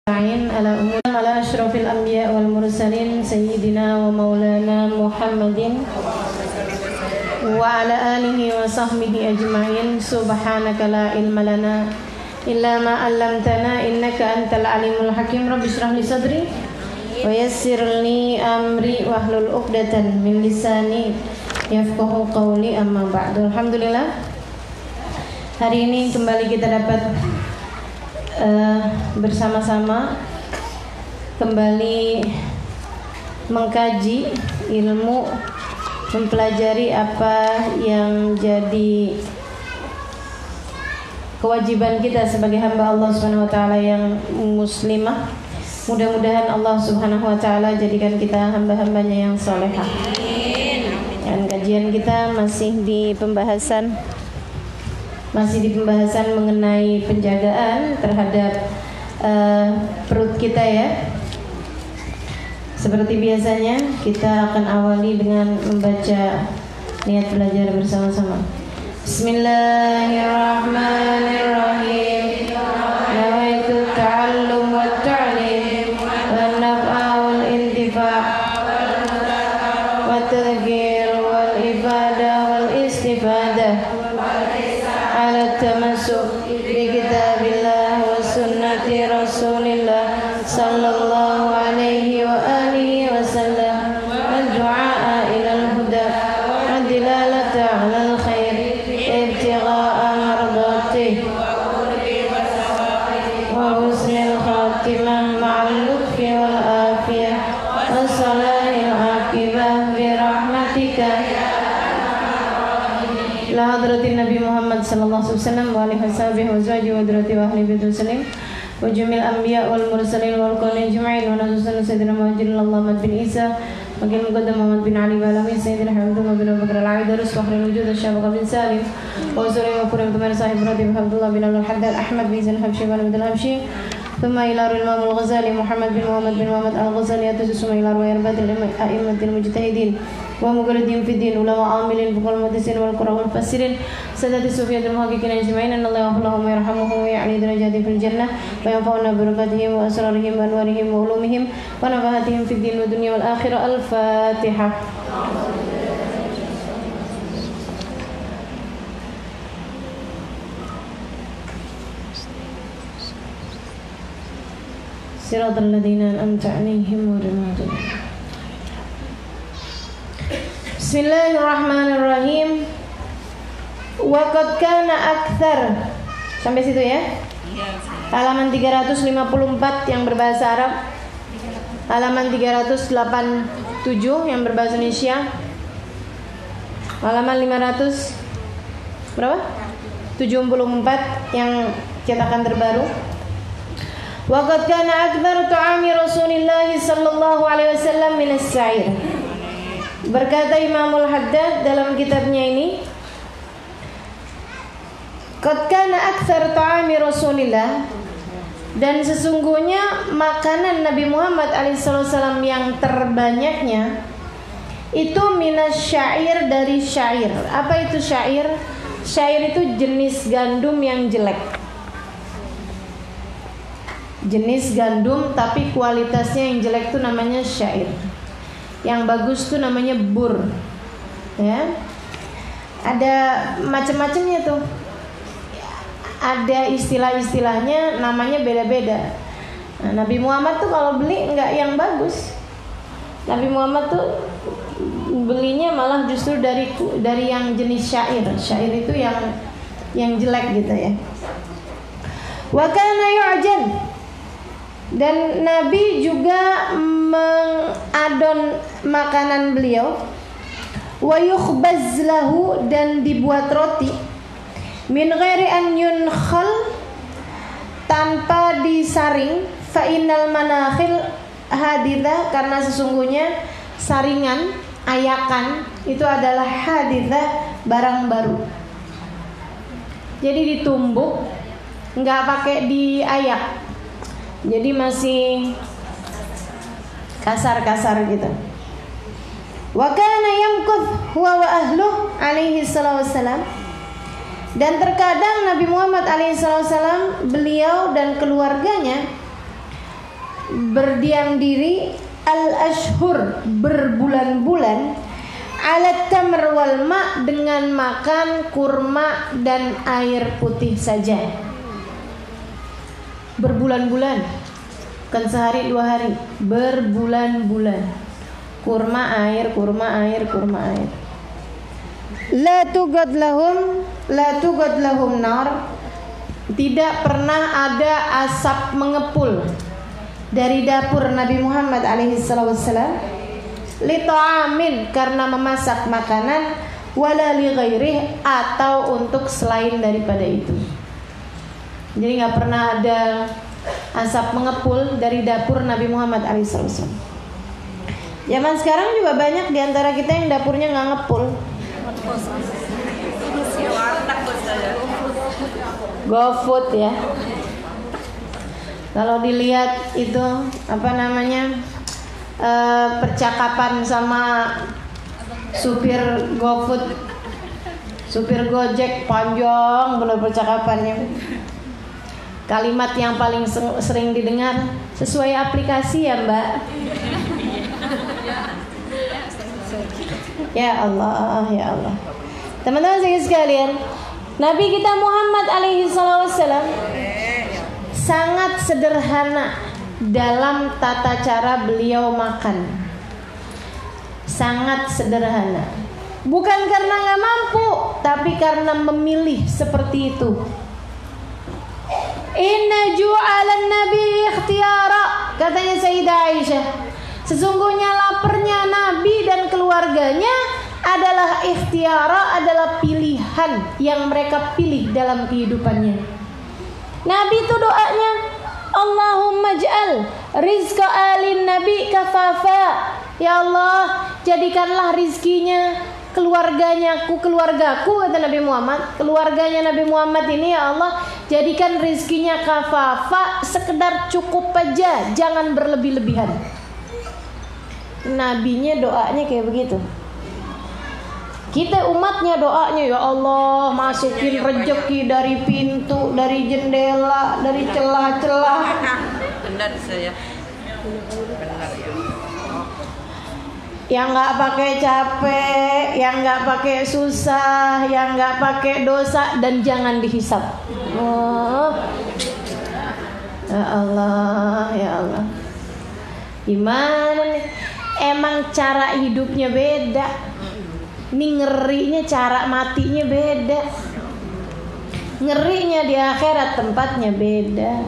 على أشرف الأنبياء والمرسلين سيدنا ومولانا محمد وعلى آله وصحبه أجمعين. سبحانك لا علم لنا إلا ما علمتنا إنك أنت العليم الحكيم. رب اشرح لي صدري ويسر لي أمري واحلل عقدة من لساني yafqahu qawli, amma ba'du. Alhamdulillah, hari ini kembali kita dapat bersama-sama kembali mengkaji ilmu, mempelajari apa yang jadi kewajiban kita sebagai hamba Allah Subhanahu wa taala yang muslimah. Mudah-mudahan Allah Subhanahu wa taala jadikan kita hamba-hambanya yang salehah. Dan kajian kita masih di pembahasan mengenai penjagaan terhadap perut kita ya. Seperti biasanya kita akan awali dengan membaca niat belajar bersama-sama. Bismillahirrahmanirrahim. Nawaitu ta'allum wa ta'lim wa naf'a wal intifa' wa tadhkir wal ibadah wal istifadah ala tamasuk bi kitabillah wa sunnati rasulillah sallallahu alaihi wa alihi wa sallam wal du'a ila al-huda wa dilalata ala al-khair ibtigha'a mardatih wa husnil khatimah ma'al lutfi wal afiyah wa salahil aqibah bi rahmatika la hadratin Nabi Muhammad sallallahu alaihi wasallam wa alihi washabihi wa zawji wa hadrati wa ahli baiti muslim wa jumil anbiya wal mursalin wal qawlin ajma'in wa nazzalna sayyidina Muhammadin Muhammad bin Isa wa qil muqaddam Muhammad bin Ali wa alamin sayyidina Hamdulillah bin Abu Bakar al-Aidarus wa khairul wujud asy-Syafiq bin Salim wa usulul qur'an tamar sahib Ibrahim Abdullah bin Al-Haddad Ahmad bin Zain Habsyi bin Abdul Habsyi ثم إلى الإمام الغزالي محمد بن محمد الغزالي ثم إلى رواية أئمة المجتهدين ومقلدين في الدين علماء عاملين فقهاء المحدثين والقراء والمفسرين سادة الصوفية المحققين أجمعين أن الله يغفر لهم ويرحمهم ويعلي درجاتهم في الجنة وينفعنا بركاتهم وأسرارهم وأنوارهم وعلومهم ونفحاتهم في الدين والدنيا والآخرة. الفاتحة. صراط الذين أنعمت عليهم غير المغضوب. Bismillahirrahmanirrahim. Wa qad kana akthar. Sampai situ ya? Halaman 354 yang berbahasa Arab. Halaman 387 yang berbahasa Indonesia. Halaman 500 berapa? 74 yang cetakan terbaru. Wa qad kana akthar ta'ami Rasulillah sallallahu alaihi wasallam min as-sa'ir. Berkata Imamul Haddad dalam kitabnya ini, qad kana akthar ta'ami Rasulillah, dan sesungguhnya makanan Nabi Muhammad alaihissalam yang terbanyaknya itu minas syair, dari syair. Apa itu syair? Syair itu jenis gandum yang jelek. Jenis gandum tapi kualitasnya yang jelek itu namanya syair. Yang bagus itu namanya bur. Ya. Ada macam-macamnya tuh. Ada istilah-istilahnya, namanya beda-beda. Nah, Nabi Muhammad tuh kalau beli enggak yang bagus. Nabi Muhammad tuh belinya malah justru dari yang jenis syair. Syair itu yang jelek gitu ya. Wa kana yu'jan. Dan Nabi juga mengadon makanan beliau, wa yukhbaz lahu, dan dibuat roti, min ghairi an yunkhal, tanpa disaring, fa innal manakhil haditha, karena sesungguhnya saringan, ayakan itu adalah haditha, barang baru. Jadi ditumbuk, nggak pakai diayak. Jadi masih kasar-kasar gitu. Wa kana yamkuth huwa wa ahluh alaihi salatu wassalam. Dan terkadang Nabi Muhammad alaihissalam, beliau dan keluarganya berdiam diri al-ashhur berbulan-bulan ala tamr wal ma dengan makan kurma dan air putih saja. Berbulan-bulan, bukan sehari 2 hari, berbulan-bulan. Kurma air, kurma air, kurma air. La tugad lahum nar. Tidak pernah ada asap mengepul dari dapur Nabi Muhammad alaihi wassalam li ta'amin karena memasak makanan wala li ghairih atau untuk selain daripada itu. Jadi nggak pernah ada asap mengepul dari dapur Nabi Muhammad alaihi wasallam. Zaman sekarang juga banyak di antara kita yang dapurnya nggak ngepul. GoFood ya. Kalau dilihat itu percakapan sama supir GoFood, supir Gojek, panjang benar percakapannya. Kalimat yang paling sering didengar, sesuai aplikasi ya Mbak. Ya Allah, ya Allah. Teman-teman sekalian, Nabi kita Muhammad alaihi wasallam sangat sederhana dalam tata cara beliau makan. Sangat sederhana. Bukan karena nggak mampu, tapi karena memilih seperti itu. Inna ju'alan nabi ikhtiyara, katanya Sayyidah Aisyah. Sesungguhnya laparnya Nabi dan keluarganya adalah ikhtiyara, adalah pilihan yang mereka pilih dalam kehidupannya. Nabi itu doanya, Allahumma ij'al rizqa alin nabi kafafa. Ya Allah, jadikanlah rizkinya keluargaku, kata Nabi Muhammad, keluarganya Nabi Muhammad ini ya Allah, jadikan rizkinya kafafa, sekedar cukup aja, jangan berlebih-lebihan. Nabinya doanya kayak begitu. Kita umatnya doanya, ya Allah masukin rezeki dari pintu, dari jendela, dari celah-celah. Benar saya. Benar ya. Yang nggak pakai capek, yang nggak pakai susah, yang nggak pakai dosa, dan jangan dihisap. Oh, ya Allah, ya Allah. Gimana nih? Emang cara hidupnya beda. Ini ngerinya cara matinya beda. Ngerinya di akhirat tempatnya beda.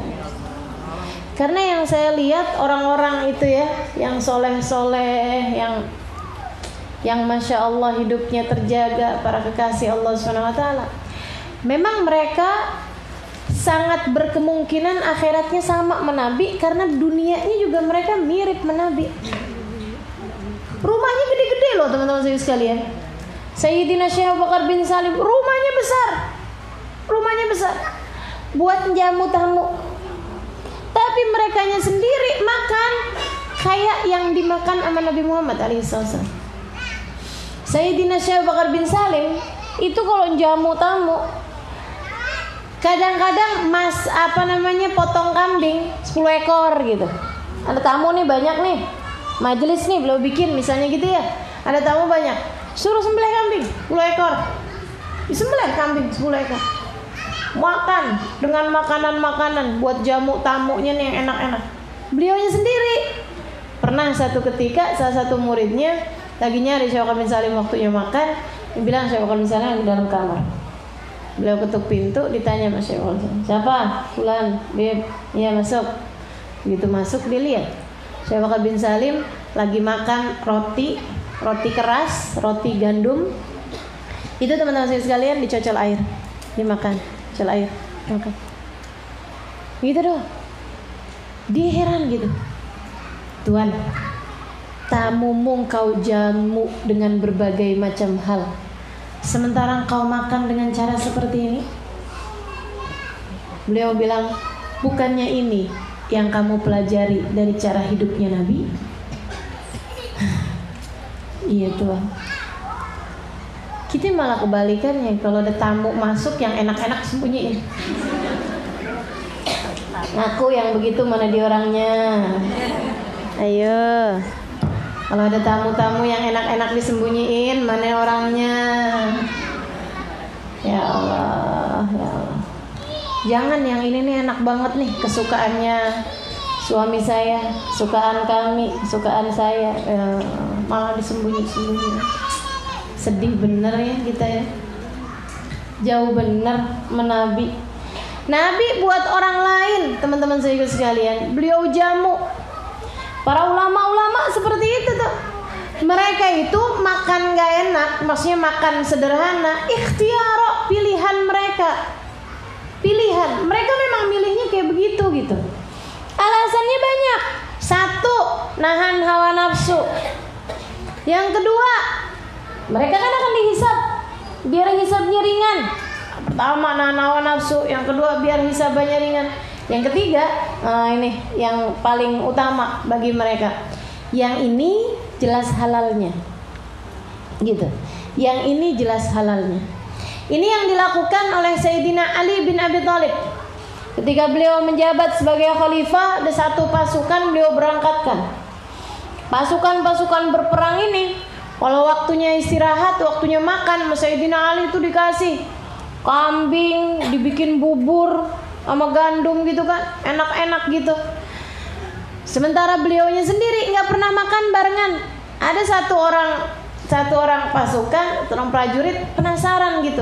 Karena yang saya lihat orang-orang itu ya, yang soleh-soleh, yang masya Allah hidupnya terjaga, para kekasih Allah SWT, memang mereka sangat berkemungkinan akhiratnya sama menabi, karena dunianya juga mereka mirip menabi. Rumahnya gede-gede loh teman-teman sekalian. Sayyidina Syekh Abu Bakar bin Salim rumahnya besar, buat jamu tamu. Tapi merekanya sendiri makan kayak yang dimakan sama Nabi Muhammad alaihissalam. Sayyidina Syekh Abu Bakar bin Salim itu kalau jamu tamu, kadang-kadang potong kambing 10 ekor gitu. Ada tamu nih banyak nih, majelis nih beliau bikin misalnya gitu ya. Ada tamu banyak, suruh sembelih kambing 10 ekor. Disembelih kambing 10 ekor. Makan dengan makanan-makanan buat jamu tamunya nih yang enak-enak. Beliaunya sendiri. Pernah satu ketika salah satu muridnya lagi nyari Syekh Bakar bin Salim waktunya makan, dia bilang Syekh Bakar bin Salim lagi dalam kamar. Beliau ketuk pintu, ditanya sama Syekh Bakar bin Salim, "Siapa?" "Fulan." "Beb." "Iya, masuk." Begitu masuk dilihat Syekh Bakar bin Salim lagi makan roti keras, roti gandum. Itu teman-teman sekalian dicocol air, dimakan, cocol air, makan. Gitu doh. Dia heran gitu. Tuan, tamumu kau jamu dengan berbagai macam hal, sementara kau makan dengan cara seperti ini. Beliau bilang, bukannya ini yang kamu pelajari dari cara hidupnya Nabi? Iya Tuhan. Kita malah kebalikannya, kalau ada tamu masuk yang enak-enak sembunyiin. Ngaku yang begitu, mana dia orangnya? Ayo. Kalau ada tamu-tamu yang enak-enak disembunyiin, mana orangnya? Ya Allah, ya Allah. Jangan yang ini nih enak banget nih, kesukaannya suami saya, kesukaan kami, kesukaan saya, malah disembunyi-sembunyi. Sedih bener ya kita ya. Jauh bener menabi. Nabi buat orang lain, teman-teman saya sekalian, beliau jamu. Para ulama-ulama seperti itu tuh. Mereka itu makan gak enak, maksudnya makan sederhana, ikhtiar, pilihan mereka. Pilihan, mereka memang milihnya kayak begitu gitu. Alasannya banyak. Satu, nahan hawa nafsu. Yang kedua, mereka kan akan dihisab, biar hisabnya ringan. Pertama, nahan hawa nafsu. Yang kedua, biar hisabannya ringan. Yang ketiga, ini yang paling utama bagi mereka. Yang ini jelas halalnya, gitu. Yang ini jelas halalnya. Ini yang dilakukan oleh Sayyidina Ali bin Abi Thalib. Ketika beliau menjabat sebagai khalifah, ada satu pasukan beliau berangkatkan. Pasukan-pasukan berperang ini, kalau waktunya istirahat, waktunya makan, Sayyidina Ali itu dikasih kambing, dibikin bubur sama gandum gitu kan, enak-enak gitu. Sementara beliaunya sendiri nggak pernah makan barengan. Ada satu orang pasukan, orang prajurit penasaran gitu.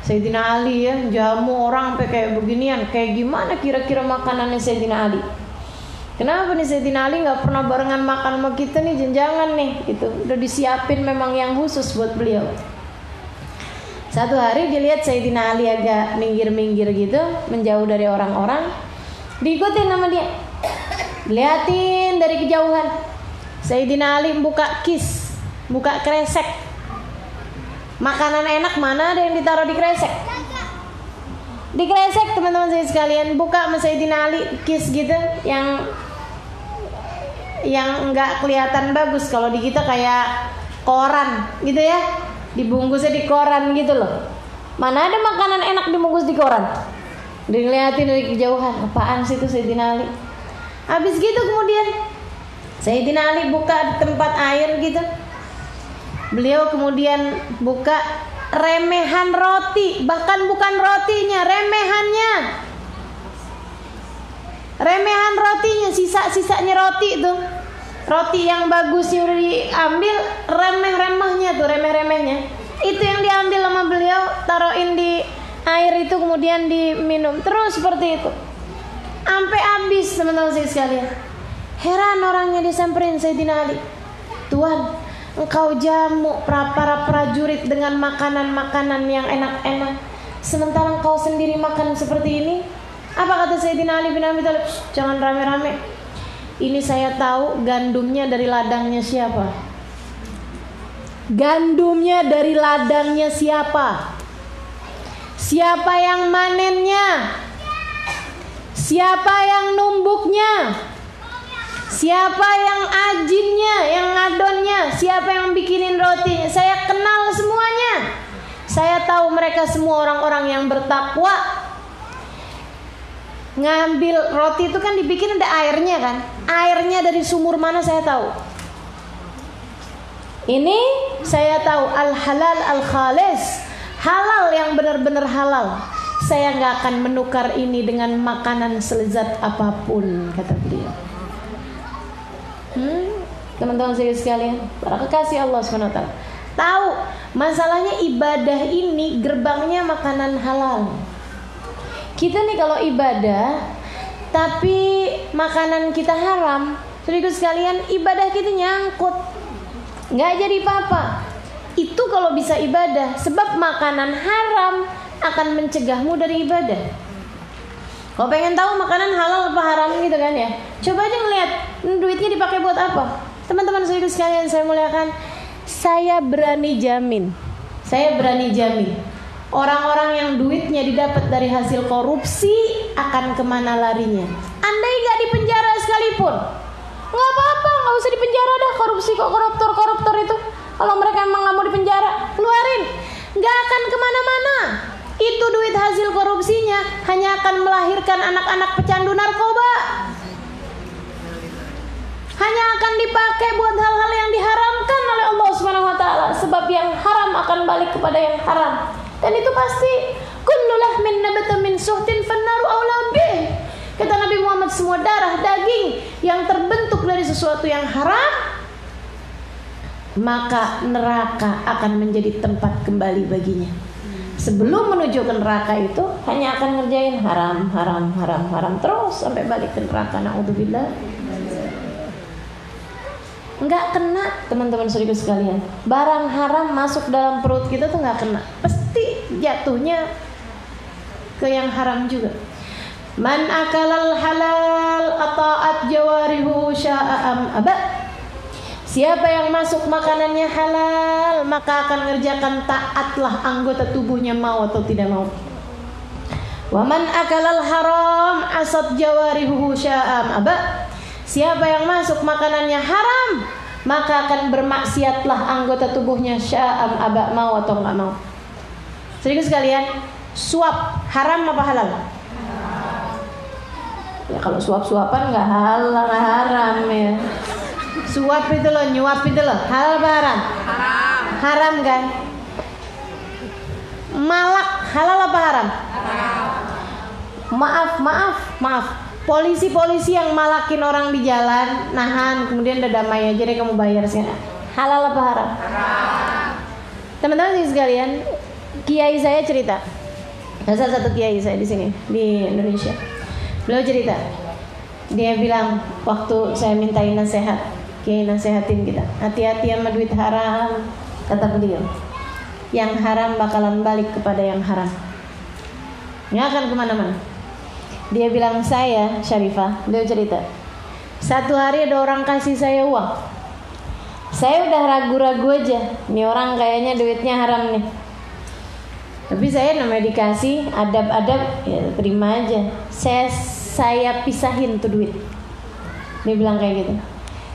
Sayyidina Ali ya jamu orang sampai kayak beginian, kayak gimana kira-kira makanannya Sayyidina Ali? Kenapa nih Sayyidina Ali nggak pernah barengan makan sama kita nih, jangan nih gitu. Udah disiapin memang yang khusus buat beliau. Satu hari dilihat Sayyidina Ali agak minggir-minggir gitu, menjauh dari orang-orang, diikutin sama dia. Liatin dari kejauhan. Sayyidina Ali buka kis, buka kresek. Makanan enak mana ada yang ditaruh di kresek? Di kresek teman-teman saya sekalian, buka sama Sayyidina Ali kis gitu yang nggak kelihatan bagus. Kalau di kita kayak koran gitu ya, dibungkusnya di koran gitu loh. Mana ada makanan enak dibungkus di koran? Dilihatin dari kejauhan, apaan sih itu Sayyidina Ali? Habis gitu kemudian Sayyidina Ali buka di tempat air gitu. Beliau kemudian buka remehan roti, bahkan bukan rotinya, remehannya. Remehan rotinya, sisa-sisanya roti itu. Roti yang bagusnya udah diambil, remeh-remehnya tuh, remeh-remehnya. Itu yang diambil sama beliau, taruhin di air itu kemudian diminum. Terus seperti itu. Sampai habis teman-teman saya sekalian. Heran orangnya disamperin Sayyidina Ali. Tuhan, engkau jamu para prajurit dengan makanan-makanan yang enak-enak, sementara engkau sendiri makan seperti ini. Apa kata Sayyidina Ali bin Abi Thalib? Jangan rame-rame. Ini saya tahu gandumnya dari ladangnya siapa. Gandumnya dari ladangnya siapa? Siapa yang manennya? Siapa yang numbuknya? Siapa yang ajinnya, yang ngadonnya? Siapa yang bikinin roti? Saya kenal semuanya. Saya tahu mereka semua orang-orang yang bertakwa. Ngambil roti itu kan dibikin ada airnya kan? Airnya dari sumur mana saya tahu. Ini saya tahu al-halal al-khalis, halal yang benar-benar halal. Saya nggak akan menukar ini dengan makanan selezat apapun, kata beliau. Teman-teman saya sekalian, para kekasih Allah SWT, tahu masalahnya ibadah ini gerbangnya makanan halal. Kita nih kalau ibadah tapi makanan kita haram, saudara sekalian, ibadah kita nyangkut, nggak jadi apa-apa. Itu kalau bisa ibadah, sebab makanan haram akan mencegahmu dari ibadah. Kalau pengen tahu makanan halal apa haram gitu kan ya, coba aja ngeliat duitnya dipakai buat apa. Teman-teman saudara sekalian saya muliakan, saya berani jamin, orang-orang yang duitnya didapat dari hasil korupsi akan kemana larinya. Andai gak dipenjara sekalipun, nggak apa-apa, nggak usah dipenjara dah. Korupsi kok, koruptor itu, kalau mereka emang nggak mau dipenjara, keluarin, nggak akan kemana-mana. itu duit hasil korupsinya hanya akan melahirkan anak-anak pecandu narkoba. Hanya akan dipakai buat hal-hal yang diharamkan oleh Allah Subhanahu wa taala, sebab yang haram akan balik kepada yang haram. Dan itu pasti kullu lahmin nabata min suhtin fannaru aula bih. Kata Nabi Muhammad, semua darah daging yang terbentuk dari sesuatu yang haram, maka neraka akan menjadi tempat kembali baginya. Sebelum menuju ke neraka itu hanya akan ngerjain haram, haram, haram, haram terus sampai balik ke neraka. Naudzubillah. Enggak kena, teman-teman saudaraku sekalian. Barang haram masuk dalam perut kita tuh enggak kena. Pasti jatuhnya ke yang haram juga. Man akalal halal ata'at jawarihu sya'am aba. Siapa yang masuk makanannya halal, maka akan ngerjakan taatlah anggota tubuhnya, mau atau tidak mau. Wa man akalal haram asat jawarihu sya'am aba. Siapa yang masuk makanannya haram, maka akan bermaksiatlah anggota tubuhnya, sya'am aba, mau atau enggak mau. Saudara sekalian, suap haram apa halal? Ya kalau suap-suapan enggak halal, enggak haram ya. Suap itu loh, nyuap itu loh, halal apa haram? Haram. Haram kan? Malak halal apa haram? Haram. Maaf. Polisi-polisi yang malakin orang di jalan, nahan, kemudian udah damai aja deh kamu bayar sekarang. Halal apa haram? Haram. Teman-teman sekalian, kiai saya cerita. Salah satu kiai saya di sini di Indonesia. Beliau cerita. Dia bilang waktu saya mintain nasihat, kiai nasihatin kita, hati-hati sama duit haram, kata beliau. Yang haram bakalan balik kepada yang haram. Nggak akan kemana-mana. Dia bilang, saya Syarifah, beliau cerita, satu hari ada orang kasih saya uang. Saya udah ragu-ragu aja, nih orang kayaknya duitnya haram nih. Tapi saya namanya dikasih, adab-adab, ya terima aja. Saya pisahin tuh duit. Dia bilang kayak gitu.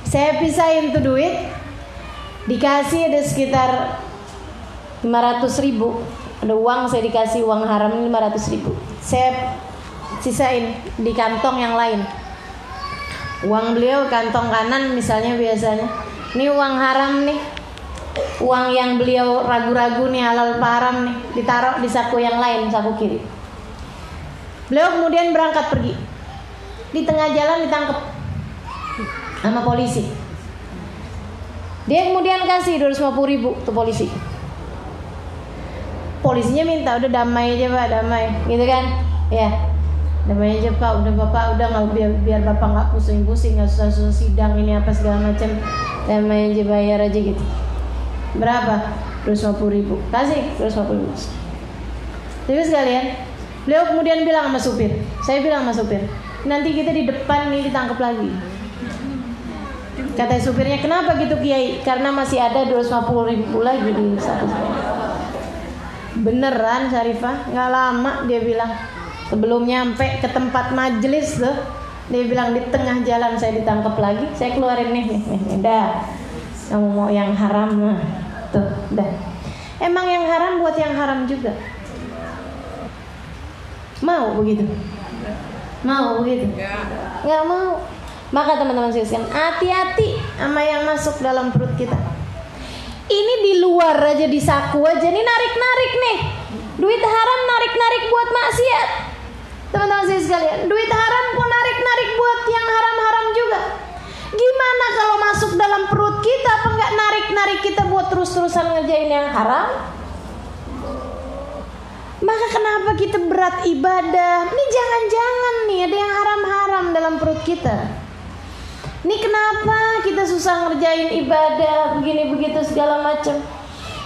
Saya pisahin tuh duit, dikasih ada sekitar 500.000. Ada uang, saya dikasih uang haram 500.000. Saya sisain di kantong yang lain. Uang beliau kantong kanan misalnya biasanya. Ini uang haram nih. Uang yang beliau ragu-ragu nih halal apa haram nih, ditaruh di saku yang lain, saku kiri. Beliau kemudian berangkat pergi. Di tengah jalan ditangkap sama polisi. Dia kemudian kasih 250.000 ke polisi. Polisinya minta, udah damai aja Pak, damai, gitu kan? Ya. Namanya aja Pak, udah Bapak udah nggak, biar Bapak nggak pusing-pusing, nggak susah-susah sidang ini apa segala macam, namanya aja bayar aja gitu. Berapa? 250.000. Kasih 250.000. Tapi sekalian, beliau kemudian bilang sama supir, saya bilang sama supir, nanti kita di depan nih ditangkap lagi. Kata supirnya, kenapa gitu Kiai? Karena masih ada 250.000 lagi di satu. Beneran Syarifah, nggak lama dia bilang. Sebelum nyampe ke tempat majelis tuh, dia bilang di tengah jalan saya ditangkap lagi, saya keluarin nih, dah. Kamu mau yang haram, nah, tuh, dah. Emang yang haram buat yang haram juga. Mau begitu? Mau begitu? Nggak mau. Maka teman-teman sekalian, hati-hati sama yang masuk dalam perut kita. Ini di luar aja, di saku aja, nih narik-narik nih. Duit haram narik-narik buat maksiat. Teman-teman sekalian, duit haram pun narik-narik buat yang haram-haram juga. Gimana kalau masuk dalam perut kita, apa nggak narik-narik kita buat terus-terusan ngerjain yang haram? Maka kenapa kita berat ibadah? Ini jangan-jangan nih ada yang haram-haram dalam perut kita. Ini kenapa kita susah ngerjain ibadah begini begitu segala macam.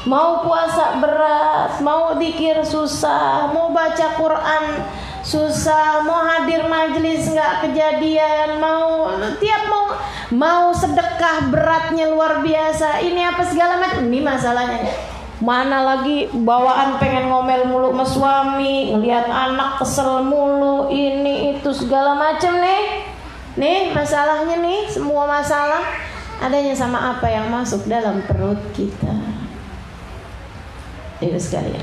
Mau puasa berat, mau zikir susah, mau baca Quran susah, mau hadir majelis nggak kejadian, mau sedekah beratnya luar biasa. Ini apa segala macam. Ini masalahnya. Mana lagi bawaan pengen ngomel mulu sama suami, ngelihat anak kesel mulu, ini itu segala macam nih. Nih masalahnya nih, semua masalah adanya sama apa yang masuk dalam perut kita. Itu sekalian.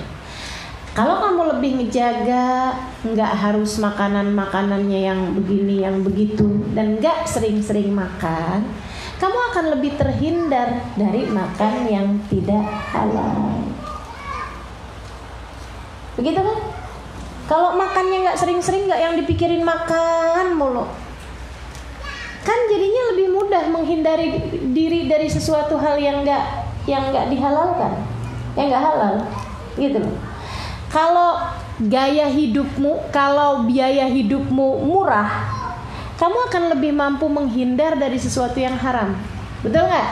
Kalau kamu lebih ngejaga, nggak harus makanannya yang begini, yang begitu, dan nggak sering-sering makan, kamu akan lebih terhindar dari makan yang tidak halal. Begitu kan? Kalau makannya nggak sering-sering, nggak yang dipikirin makan mulu, kan jadinya lebih mudah menghindari diri dari sesuatu hal yang nggak dihalalkan, yang nggak halal, gitu loh. Kalau biaya hidupmu murah, kamu akan lebih mampu menghindar dari sesuatu yang haram, betul nggak?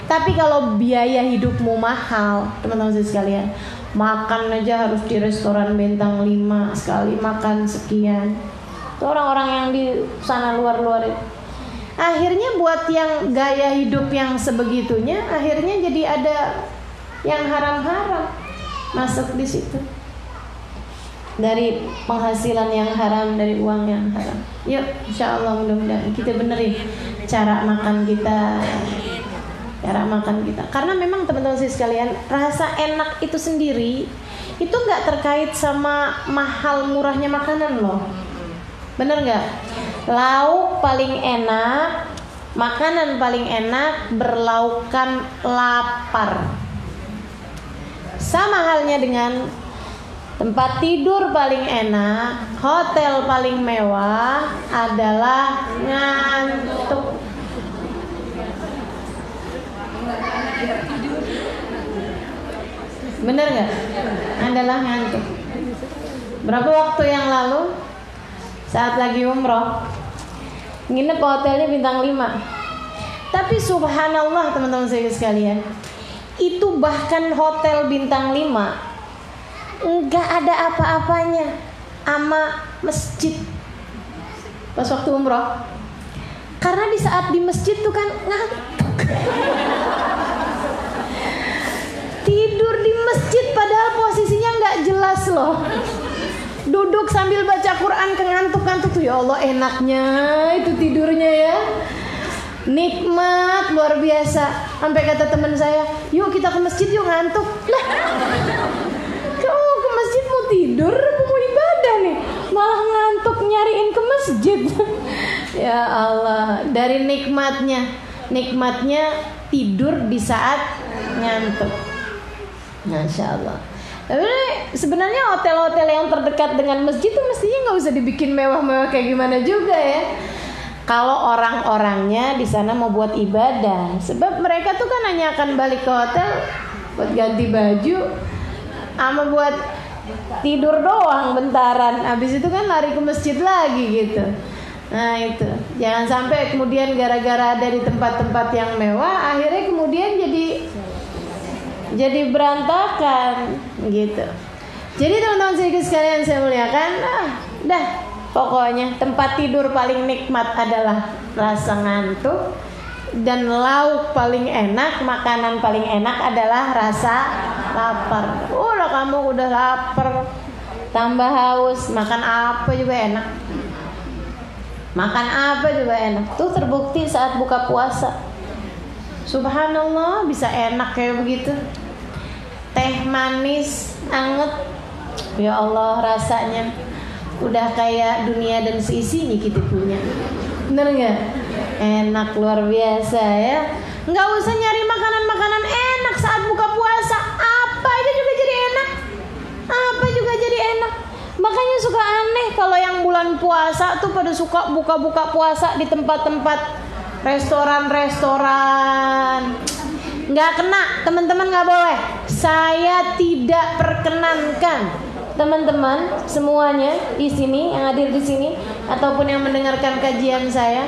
Tapi kalau biaya hidupmu mahal, teman-teman sekalian, makan aja harus di restoran bintang 5, sekali makan sekian. Itu orang-orang yang di sana luar-luar itu. Akhirnya buat yang gaya hidup yang sebegitunya, akhirnya jadi ada yang haram-haram masuk di situ. Dari penghasilan yang haram, dari uang yang haram. Yuk, insya Allah mudah-mudahan kita benerin cara makan kita. Karena memang teman-teman sekalian, rasa enak itu sendiri itu nggak terkait sama mahal murahnya makanan loh. Bener nggak? Lauk paling enak, makanan paling enak berlaukkan lapar. Sama halnya dengan tempat tidur paling enak, hotel paling mewah adalah ngantuk. Bener nggak? Adalah ngantuk. Berapa waktu yang lalu, saat lagi umroh, nginep hotelnya bintang 5. Tapi subhanallah teman-teman saya sekalian, itu bahkan hotel bintang 5 nggak ada apa-apanya sama masjid pas waktu umroh. Karena di saat di masjid tuh kan ngantuk. Tidur di masjid padahal posisinya nggak jelas loh. Duduk sambil baca Quran kengantuk-ngantuk tuh, ya Allah enaknya itu tidurnya ya. Nikmat luar biasa. Sampai kata teman saya, yuk kita ke masjid yuk, ngantuk. Lah, kamu ke masjid mau tidur mau ibadah nih, malah ngantuk nyariin ke masjid. Ya Allah, dari nikmatnya tidur di saat ngantuk. Masya Allah. Tapi sebenarnya hotel-hotel yang terdekat dengan masjid itu mestinya nggak usah dibikin mewah-mewah kayak gimana juga ya. Kalau orang-orangnya di sana mau buat ibadah, sebab mereka tuh kan hanya akan balik ke hotel buat ganti baju, sama buat tidur doang bentaran. Habis itu kan lari ke masjid lagi gitu. Nah itu, jangan sampai kemudian gara-gara ada di tempat-tempat yang mewah, akhirnya kemudian jadi berantakan gitu. Jadi teman-teman sekalian saya muliakan, dah pokoknya tempat tidur paling nikmat adalah rasa ngantuk, dan lauk paling enak, makanan paling enak adalah rasa lapar. Udah kamu udah lapar, tambah haus, makan apa juga enak. Makan apa juga enak. Tuh terbukti saat buka puasa. Subhanallah bisa enak kayak begitu. Teh manis, anget. Ya Allah rasanya udah kayak dunia dan seisinya kita punya. Bener gak? Enak luar biasa ya. Nggak usah nyari makanan-makanan enak saat buka puasa. Apa aja juga jadi enak. Apa juga jadi enak. Makanya suka aneh kalau yang bulan puasa tuh pada suka buka-buka puasa di tempat-tempat restoran-restoran. Nggak kena, teman-teman nggak boleh. Saya tidak perkenankan teman-teman semuanya di sini, yang hadir di sini ataupun yang mendengarkan kajian saya,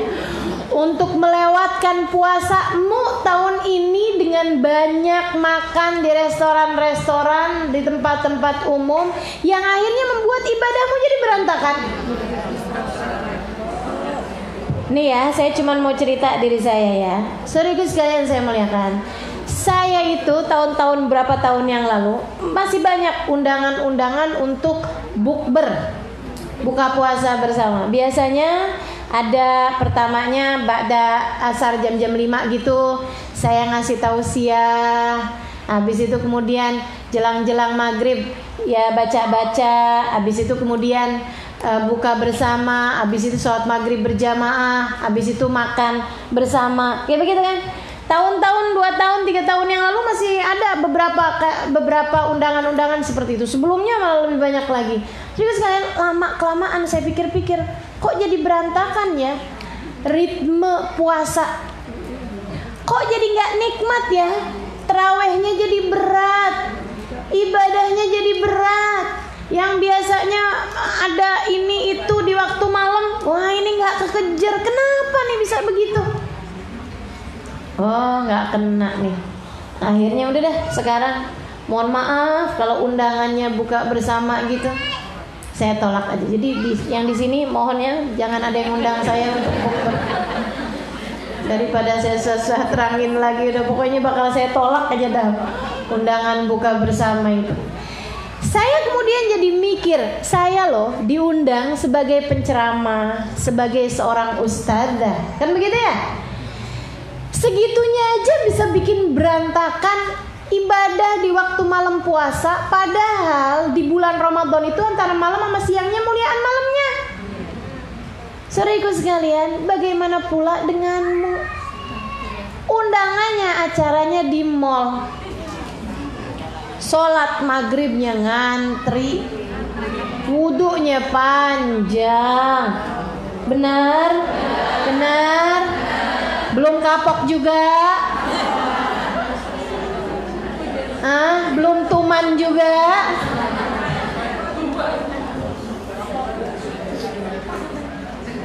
untuk melewatkan puasamu tahun ini dengan banyak makan di restoran-restoran, di tempat-tempat umum yang akhirnya membuat ibadahmu jadi berantakan. Nih ya, saya cuma mau cerita diri saya ya. Saudaraku sekalian saya muliakan, saya itu tahun-tahun berapa tahun yang lalu masih banyak undangan-undangan untuk bukber, buka puasa bersama. Biasanya ada pertamanya ba'da asar jam-jam 5 gitu, saya ngasih tausiah Habis itu kemudian jelang-jelang maghrib ya baca-baca. Habis itu kemudian buka bersama. Habis itu sholat maghrib berjamaah. Habis itu makan bersama. Kayak begitu kan? Tahun-tahun, 2 tahun, 3 tahun yang lalu masih ada beberapa undangan-undangan seperti itu. Sebelumnya malah lebih banyak lagi. Jadi sekalian lama-kelamaan saya pikir-pikir, kok jadi berantakan ya ritme puasa. Kok jadi gak nikmat ya. Tarawehnya jadi berat, ibadahnya jadi berat. Yang biasanya ada ini itu di waktu malam, wah ini gak kekejar. Kenapa nih bisa begitu? Oh gak kena nih. Akhirnya udah deh, sekarang mohon maaf kalau undangannya buka bersama gitu, saya tolak aja. Jadi yang di sini mohon ya jangan ada yang undang saya untuk bukber. Daripada saya susah terangin lagi, udah pokoknya bakal saya tolak aja dah undangan buka bersama itu. Saya kemudian jadi mikir, saya loh diundang sebagai penceramah, sebagai seorang ustadzah, kan begitu ya? Segitunya aja bisa bikin berantakan ibadah di waktu malam puasa. Padahal di bulan Ramadan itu antara malam sama siangnya muliaan malamnya. Saudaraku sekalian, bagaimana pula denganmu? Undangannya acaranya di mall, sholat maghribnya ngantri, wudunya panjang. Benar? Benar? Belum kapok juga? Belum tuman juga?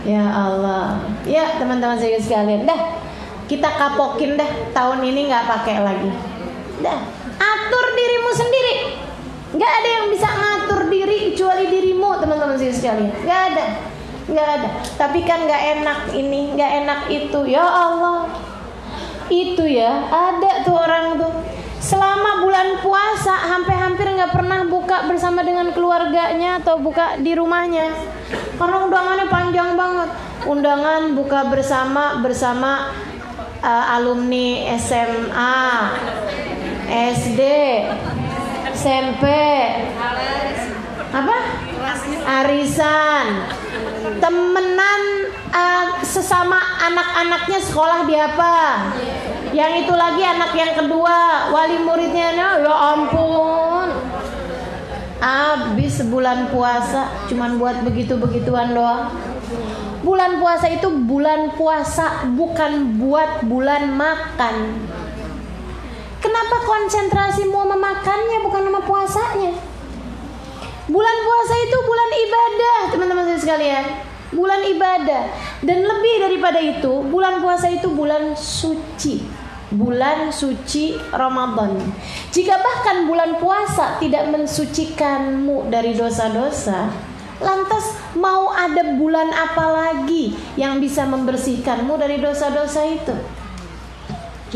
Ya Allah. Ya teman-teman saya sekalian, dah kita kapokin dah, tahun ini gak pakai lagi. Dah, atur dirimu sendiri. Gak ada yang bisa ngatur diri kecuali dirimu teman-teman saya sekalian. Gak ada. Tapi kan gak enak ini, gak enak itu. Ya Allah. Itu ya, ada tuh orang tuh selama bulan puasa hampir gak pernah buka bersama dengan keluarganya atau buka di rumahnya, karena undangannya panjang banget. Undangan buka bersama alumni SMA, SD, SMP, arisan, temenan sesama anak-anaknya sekolah di apa. Yang itu lagi anak yang kedua, wali muridnya, ya ampun. Habis sebulan puasa cuman buat begitu-begituan doang. Bulan puasa itu bulan puasa, bukan buat bulan makan. Kenapa konsentrasimu sama makannya bukan sama puasanya? Bulan puasa itu bulan ibadah, teman-teman sekalian. Bulan ibadah. Dan lebih daripada itu, bulan puasa itu bulan suci. Bulan suci Ramadan. Jika bahkan bulan puasa tidak mensucikanmu dari dosa-dosa, lantas mau ada bulan apa lagi yang bisa membersihkanmu dari dosa-dosa itu?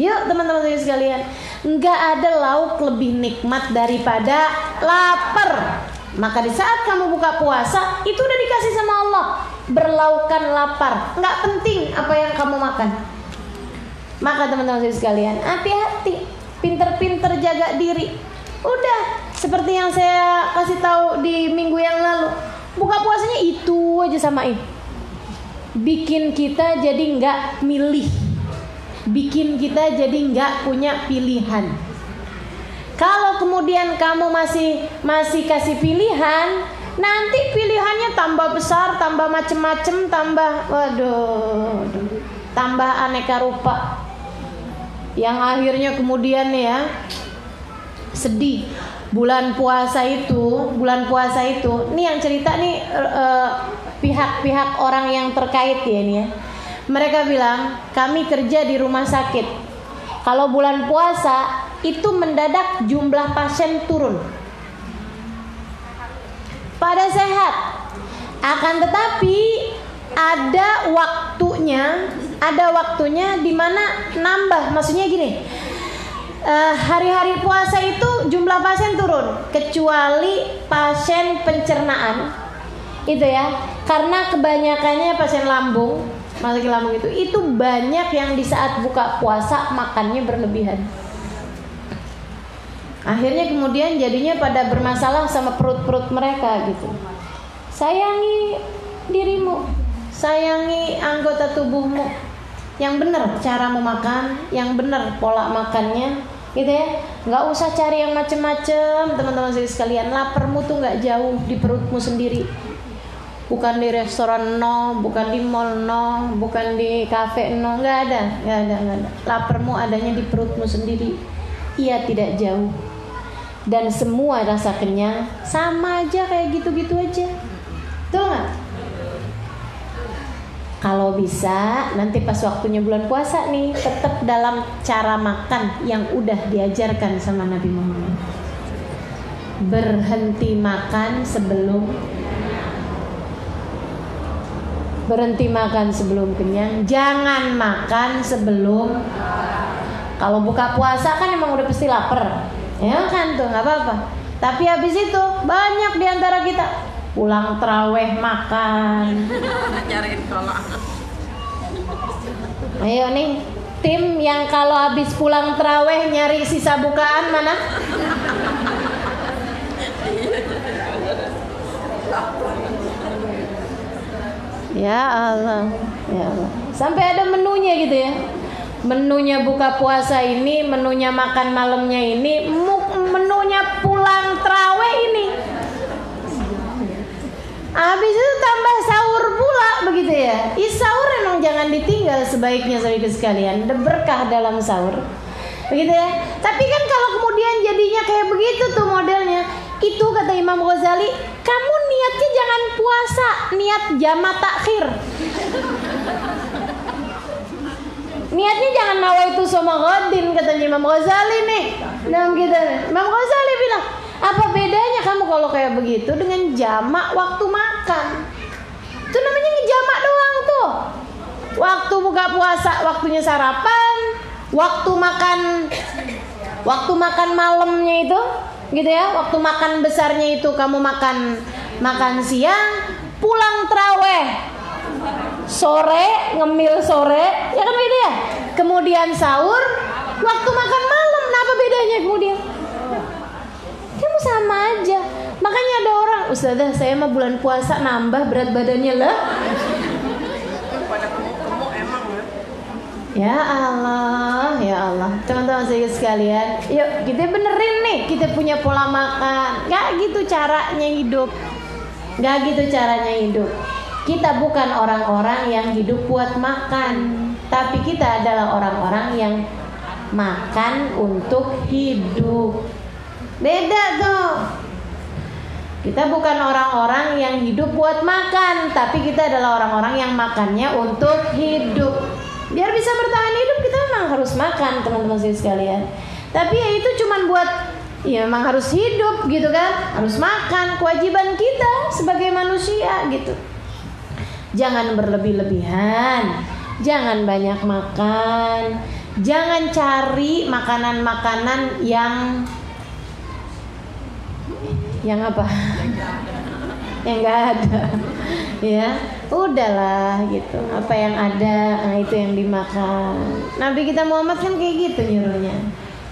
Yuk teman-teman sekalian, nggak ada lauk lebih nikmat daripada lapar. Maka di saat kamu buka puasa, itu udah dikasih sama Allah, berlaukan lapar. Nggak penting apa yang kamu makan. Maka teman-teman sekalian, hati-hati, pinter-pinter jaga diri. Udah, seperti yang saya kasih tahu di minggu yang lalu, buka puasanya itu aja samain. Bikin kita jadi nggak milih, bikin kita jadi nggak punya pilihan. Kalau kemudian kamu masih kasih pilihan, nanti pilihannya tambah besar, tambah macem-macem, tambah aneka rupa. Yang akhirnya kemudian ya sedih. Bulan puasa itu, ini yang cerita nih pihak-pihak orang yang terkait ya ini ya. Mereka bilang, kami kerja di rumah sakit. Kalau bulan puasa itu mendadak jumlah pasien turun. Pada sehat. Akan tetapi ada waktunya di mana nambah. Maksudnya gini, hari-hari puasa itu jumlah pasien turun, kecuali pasien pencernaan itu ya, karena kebanyakannya pasien lambung, masuk lambung itu banyak yang di saat buka puasa makannya berlebihan. Akhirnya kemudian jadinya pada bermasalah sama perut-perut mereka gitu. Sayangi dirimu, sayangi anggota tubuhmu, yang benar cara memakan, yang benar pola makannya, gitu ya. Nggak usah cari yang macem-macem, teman-teman sekalian. Laparmu tuh nggak jauh di perutmu sendiri, bukan di restoran no, bukan di mall no, bukan di kafe no, nggak ada. Laparmu adanya di perutmu sendiri. Ia tidak jauh, dan semua rasa kenyang sama aja, kayak gitu-gitu aja. Betul nggak? Kalau bisa nanti pas waktunya bulan puasa nih, tetap dalam cara makan yang udah diajarkan sama Nabi Muhammad. Berhenti makan sebelum kenyang. Jangan makan sebelum. Kalau buka puasa kan emang udah pasti lapar, ya kan, tuh nggak apa-apa. Tapi habis itu banyak diantara kita pulang terawih makan. Nyariin kolak. Ayo nih, tim yang kalau habis pulang terawih nyari sisa bukaan mana? Ya Allah, ya Allah. Sampai ada menunya gitu ya. Menunya buka puasa ini, menunya makan malamnya ini, menunya pulang terawih ini. Habis itu tambah sahur pula begitu ya. Sahur emang jangan ditinggal sebaiknya saudara sekalian. Ada berkah dalam sahur. Begitu ya. Tapi kan kalau kemudian jadinya kayak begitu tuh modelnya. Itu kata Imam Ghazali, kamu niatnya jangan puasa, niat jamak takhir. Niatnya jangan nawaitu soma ghadin katanya Imam Ghazali nih. Dalam kita nih. Imam Ghazali bilang, apa bedanya kamu kalau kayak begitu dengan jamak waktu makan? Itu namanya ngejamak doang tuh. Waktu buka puasa waktunya sarapan, waktu makan malamnya itu, gitu ya. Waktu makan besarnya itu kamu makan siang, pulang terawih sore, ngemil sore, ya kan gitu ya. Kemudian sahur, waktu makan malam. Nah, apa bedanya kemudian? Kamu sama aja. Makanya ada orang, Ustazah saya mah bulan puasa nambah berat badannya lah. Pada gemuk emang ya. Ya Allah, teman-teman sekalian, yuk kita benerin nih, kita punya pola makan. Gak gitu caranya hidup. Kita bukan orang-orang yang hidup buat makan, tapi kita adalah orang-orang yang makan untuk hidup. Beda tuh. Kita bukan orang-orang yang hidup buat makan, tapi kita adalah orang-orang yang makannya untuk hidup. Biar bisa bertahan hidup kita memang harus makan, teman-teman sekalian. Tapi ya itu cuman buat, ya memang harus hidup gitu kan, harus makan, kewajiban kita sebagai manusia gitu. Jangan berlebih-lebihan, jangan banyak makan, jangan cari makanan-makanan yang apa? Yang nggak ada, ya udahlah gitu. Apa yang ada, nah itu yang dimakan. Nabi kita Muhammad kan kayak gitu nyuruhnya.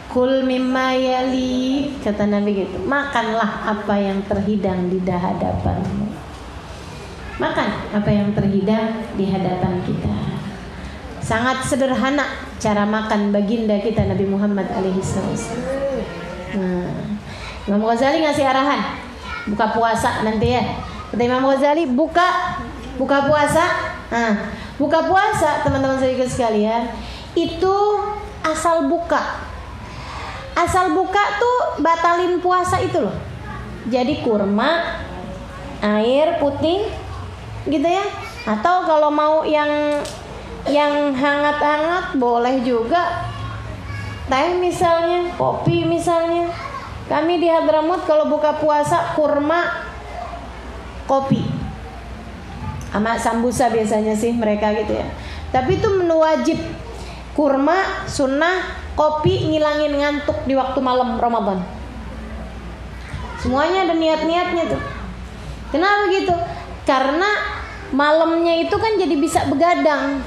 Kul mimma yali, kata Nabi gitu. Makanlah apa yang terhidang di hadapanmu. Makan apa yang terhidang di hadapan kita. Sangat sederhana cara makan baginda kita Nabi Muhammad alaihissalam. Nah, Imam Ghazali ngasih arahan buka puasa nanti ya. Kata Imam Ghazali buka puasa. Nah, buka puasa teman-teman sekalian itu asal buka tuh batalin puasa itu loh. Jadi kurma, air putih gitu ya. Atau kalau mau yang hangat-hangat boleh juga. Teh misalnya, kopi misalnya. Kami di Hadramut kalau buka puasa kurma, kopi sama sambusa biasanya sih mereka gitu ya. Tapi itu menu wajib. Kurma sunnah, kopi ngilangin ngantuk di waktu malam Ramadan. Semuanya ada niat-niatnya tuh. Kenapa gitu? Karena malamnya itu kan jadi bisa begadang.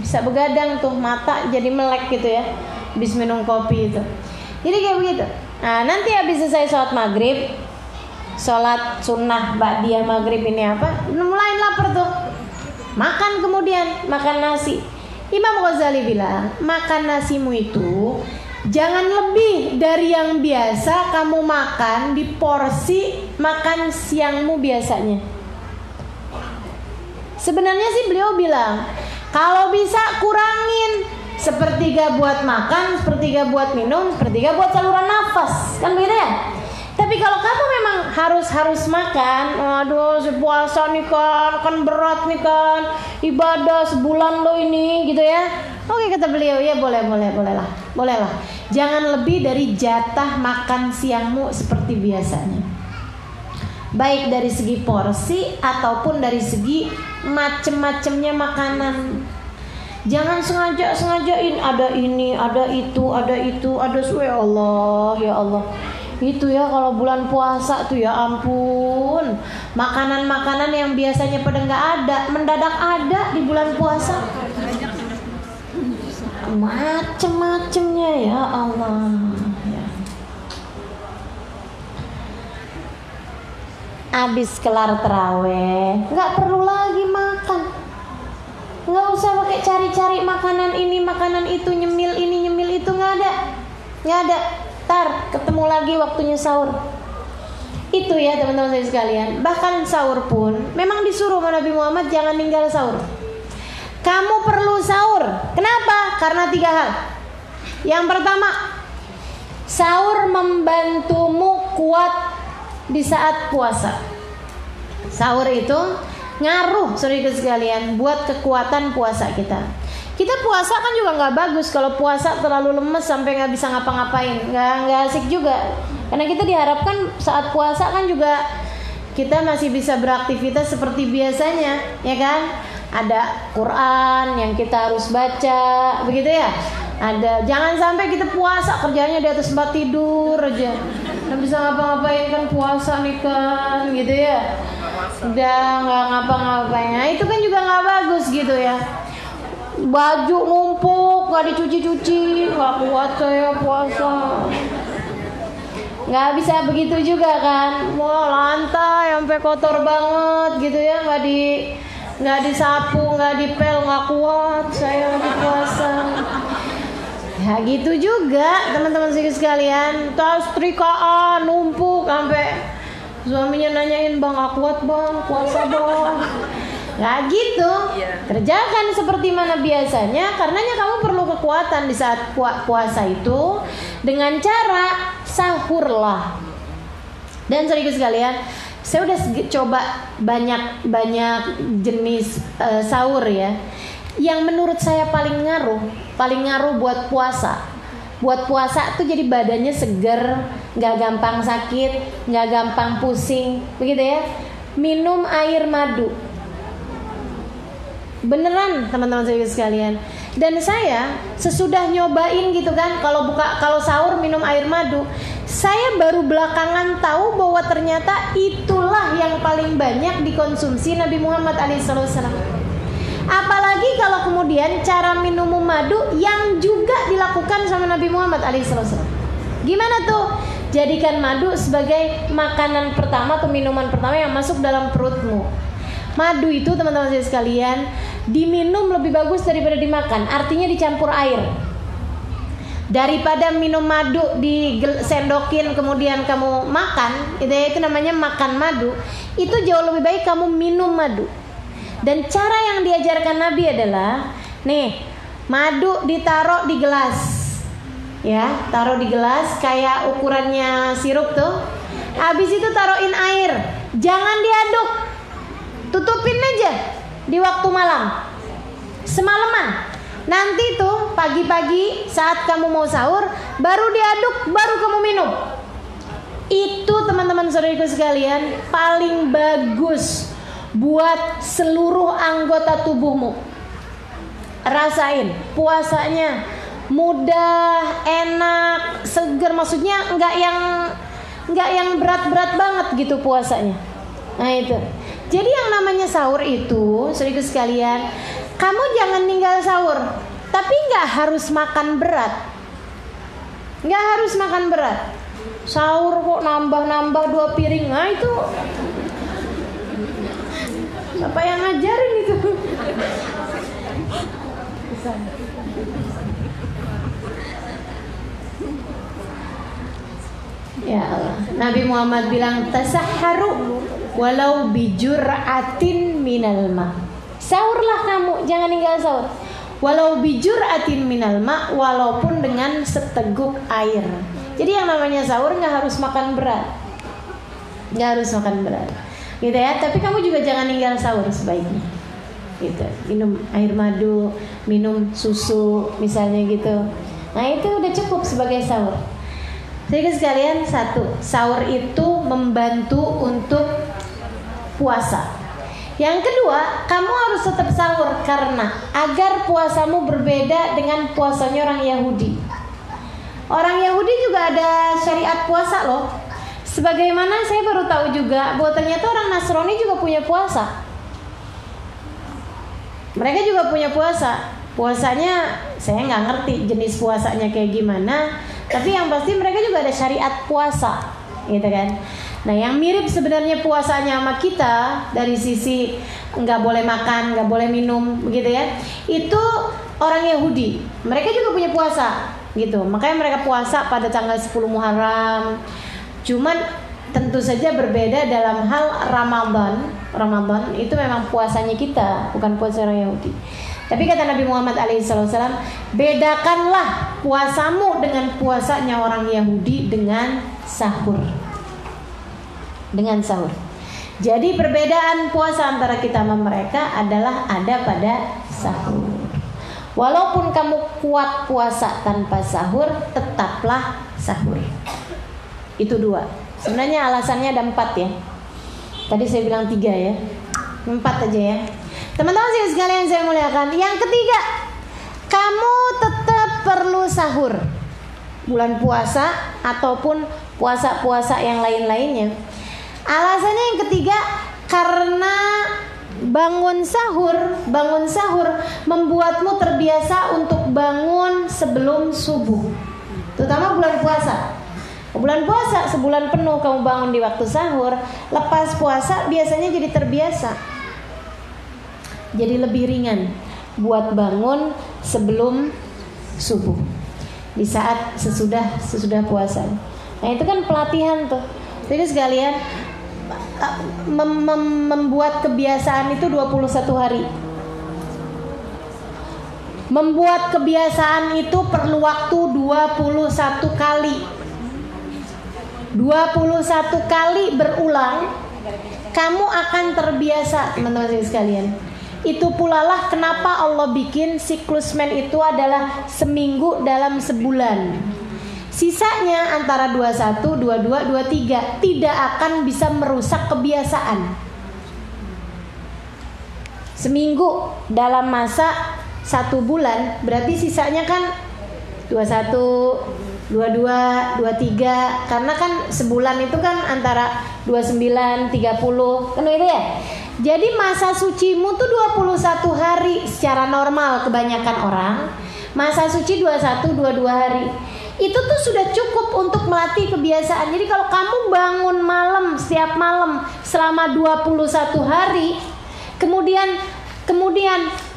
Bisa begadang tuh, mata jadi melek gitu ya habis minum kopi itu. Jadi kayak begitu. Nah, nanti habis selesai sholat maghrib, sholat sunnah ba'diyah maghrib ini apa? Mulai lapar tuh. Makan, kemudian makan nasi. Imam Ghazali bilang, makan nasimu itu jangan lebih dari yang biasa kamu makan di porsi makan siangmu biasanya. Sebenarnya sih beliau bilang, kalau bisa kurangin, sepertiga buat makan, sepertiga buat minum, sepertiga buat saluran nafas, kan begitu ya? Tapi kalau kamu memang harus makan, aduh puasa nih kan berat nih kan, ibadah sebulan lo ini gitu ya. Oke, kata beliau, ya boleh lah. Jangan lebih dari jatah makan siangmu seperti biasanya. Baik dari segi porsi ataupun dari segi macem-macemnya makanan. Jangan sengajain ada ini, ada itu, ada ya Allah. Itu ya kalau bulan puasa tuh ya ampun, makanan-makanan yang biasanya pada nggak ada mendadak ada di bulan puasa, macem-macemnya ya Allah ya. Abis kelar terawih nggak perlu lagi makan, nggak usah pakai cari-cari makanan ini makanan itu, nyemil ini nyemil itu, nggak ada. Tar, ketemu lagi waktunya sahur. Itu ya teman-teman saya sekalian. Bahkan sahur pun memang disuruh sama Nabi Muhammad jangan tinggal sahur. Kamu perlu sahur. Kenapa? Karena 3 hal. Yang pertama, sahur membantumu kuat di saat puasa. Sahur itu ngaruh saudara sekalian buat kekuatan puasa kita. Kita puasa kan juga nggak bagus kalau puasa terlalu lemes sampai nggak bisa ngapa-ngapain, nggak asik juga. Karena kita diharapkan saat puasa kan juga kita masih bisa beraktivitas seperti biasanya, ya kan? Ada Quran yang kita harus baca, begitu ya. Jangan sampai kita puasa kerjanya di atas tempat tidur aja, nggak bisa ngapa-ngapain, kan puasa nih kan, gitu ya. Udah nggak ngapa-ngapain, nah, itu kan juga nggak bagus gitu ya. Baju numpuk gak dicuci-cuci, gak kuat saya puasa. Gak bisa begitu juga kan. Wah, lantai sampai kotor banget gitu ya, gak disapu, gak dipel, gak kuat saya lagi puasa. Ya gitu juga teman-teman sekalian. Tas trikaan numpuk sampai suaminya nanyain, "Bang, gak kuat bang, puasa bang." Nggak gitu. Kerjakan seperti mana biasanya, karenanya kamu perlu kekuatan di saat puasa itu dengan cara sahurlah. Dan saudara sekalian, saya udah coba banyak jenis sahur ya. Yang menurut saya paling ngaruh buat puasa. Buat puasa tuh jadi badannya seger, nggak gampang sakit, nggak gampang pusing, begitu ya. Minum air madu. Beneran teman-teman saya sekalian. Dan saya sesudah nyobain gitu kan, kalau sahur minum air madu, saya baru belakangan tahu bahwa ternyata itulah yang paling banyak dikonsumsi Nabi Muhammad SAW. Apalagi kalau kemudian cara minum madu yang juga dilakukan sama Nabi Muhammad SAW. Gimana tuh? Jadikan madu sebagai makanan pertama atau minuman pertama yang masuk dalam perutmu. Madu itu teman-teman saya sekalian diminum lebih bagus daripada dimakan. Artinya dicampur air. Daripada minum madu disendokin kemudian kamu makan, itu namanya makan madu. Itu jauh lebih baik kamu minum madu. Dan cara yang diajarkan Nabi adalah, nih, madu ditaruh di gelas. Ya, taruh di gelas kayak ukurannya sirup tuh. Habis itu taruhin air. Jangan diaduk. Tutupin aja di waktu malam, semalaman. Nanti tuh pagi-pagi saat kamu mau sahur, baru diaduk, baru kamu minum. Itu teman-teman saudariku sekalian paling bagus buat seluruh anggota tubuhmu. Rasain puasanya mudah, enak, seger. Maksudnya nggak yang berat-berat banget gitu puasanya. Nah itu. Jadi yang namanya sahur itu, saudara sekalian, kamu jangan tinggal sahur, tapi nggak harus makan berat. Nggak harus makan berat. Sahur kok nambah-nambah 2 piring. Nah itu Bapak yang ngajarin itu. Ya Allah. Nabi Muhammad bilang tasahharu walau bijur'atin minal ma. Sahurlah kamu, jangan tinggal sahur. Walau bijur'atin minal ma, walaupun dengan seteguk air. Jadi yang namanya sahur nggak harus makan berat. Nggak harus makan berat. Gitu ya, tapi kamu juga jangan tinggal sahur sebaiknya. Gitu. Minum air madu, minum susu misalnya gitu. Nah, itu udah cukup sebagai sahur. Jadi sekalian, satu, sahur itu membantu untuk puasa. Yang kedua, kamu harus tetap sahur karena agar puasamu berbeda dengan puasanya orang Yahudi. Orang Yahudi juga ada syariat puasa loh. Sebagaimana saya baru tahu juga bahwa ternyata orang Nasrani juga punya puasa. Mereka juga punya puasa. Puasanya saya nggak ngerti jenis puasanya kayak gimana. Tapi yang pasti mereka juga ada syariat puasa, gitu kan. Nah, yang mirip sebenarnya puasanya sama kita dari sisi nggak boleh makan, nggak boleh minum, begitu ya. Itu orang Yahudi, mereka juga punya puasa, gitu. Makanya mereka puasa pada tanggal 10 Muharram. Cuman tentu saja berbeda dalam hal Ramadan. Ramadan itu memang puasanya kita, bukan puasa orang Yahudi. Tapi kata Nabi Muhammad SAW, bedakanlah puasamu dengan puasanya orang Yahudi dengan sahur. Dengan sahur. Jadi perbedaan puasa antara kita sama mereka adalah ada pada sahur. Walaupun kamu kuat puasa tanpa sahur, tetaplah sahur. Itu 2. Sebenarnya alasannya ada 4 ya. Tadi saya bilang 3 ya. 4 aja ya. Teman-teman sekalian saya muliakan. Yang ketiga, kamu tetap perlu sahur. Bulan puasa ataupun puasa-puasa yang lain-lainnya. Alasannya yang ketiga, karena bangun sahur membuatmu terbiasa untuk bangun sebelum subuh. Terutama bulan puasa. Bulan puasa sebulan penuh kamu bangun di waktu sahur. Lepas puasa biasanya jadi terbiasa. Jadi lebih ringan buat bangun sebelum subuh di saat sesudah puasa. Nah, itu kan pelatihan tuh. Jadi sekalian membuat kebiasaan itu 21 hari. Membuat kebiasaan itu perlu waktu 21 kali. 21 kali berulang, kamu akan terbiasa, teman-teman sekalian. Itu pula lah kenapa Allah bikin siklus men itu adalah seminggu dalam sebulan. Sisanya antara 21, 22, 23 tidak akan bisa merusak kebiasaan. Seminggu dalam masa 1 bulan, berarti sisanya kan 21, 22, 23. Karena kan sebulan itu kan antara 29, 30, kan itu ya. Jadi masa sucimu tuh 21 hari secara normal kebanyakan orang. Masa suci 21, 22 hari. Itu tuh sudah cukup untuk melatih kebiasaan. Jadi kalau kamu bangun malam setiap malam selama 21 hari, kemudian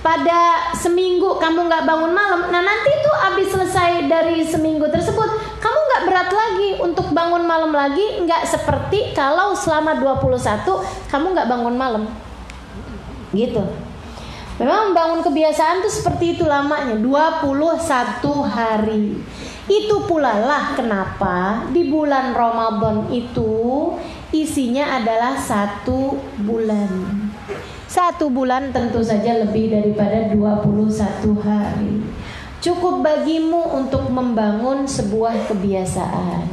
pada seminggu kamu nggak bangun malam, nah nanti tuh abis selesai dari seminggu tersebut, kamu nggak berat lagi untuk bangun malam lagi, nggak seperti kalau selama 21 kamu nggak bangun malam, gitu. Memang membangun kebiasaan tuh seperti itu lamanya, 21 hari. Itu pula lah kenapa di bulan Ramadan itu isinya adalah 1 bulan. 1 bulan tentu saja lebih daripada 21 hari. Cukup bagimu untuk membangun sebuah kebiasaan.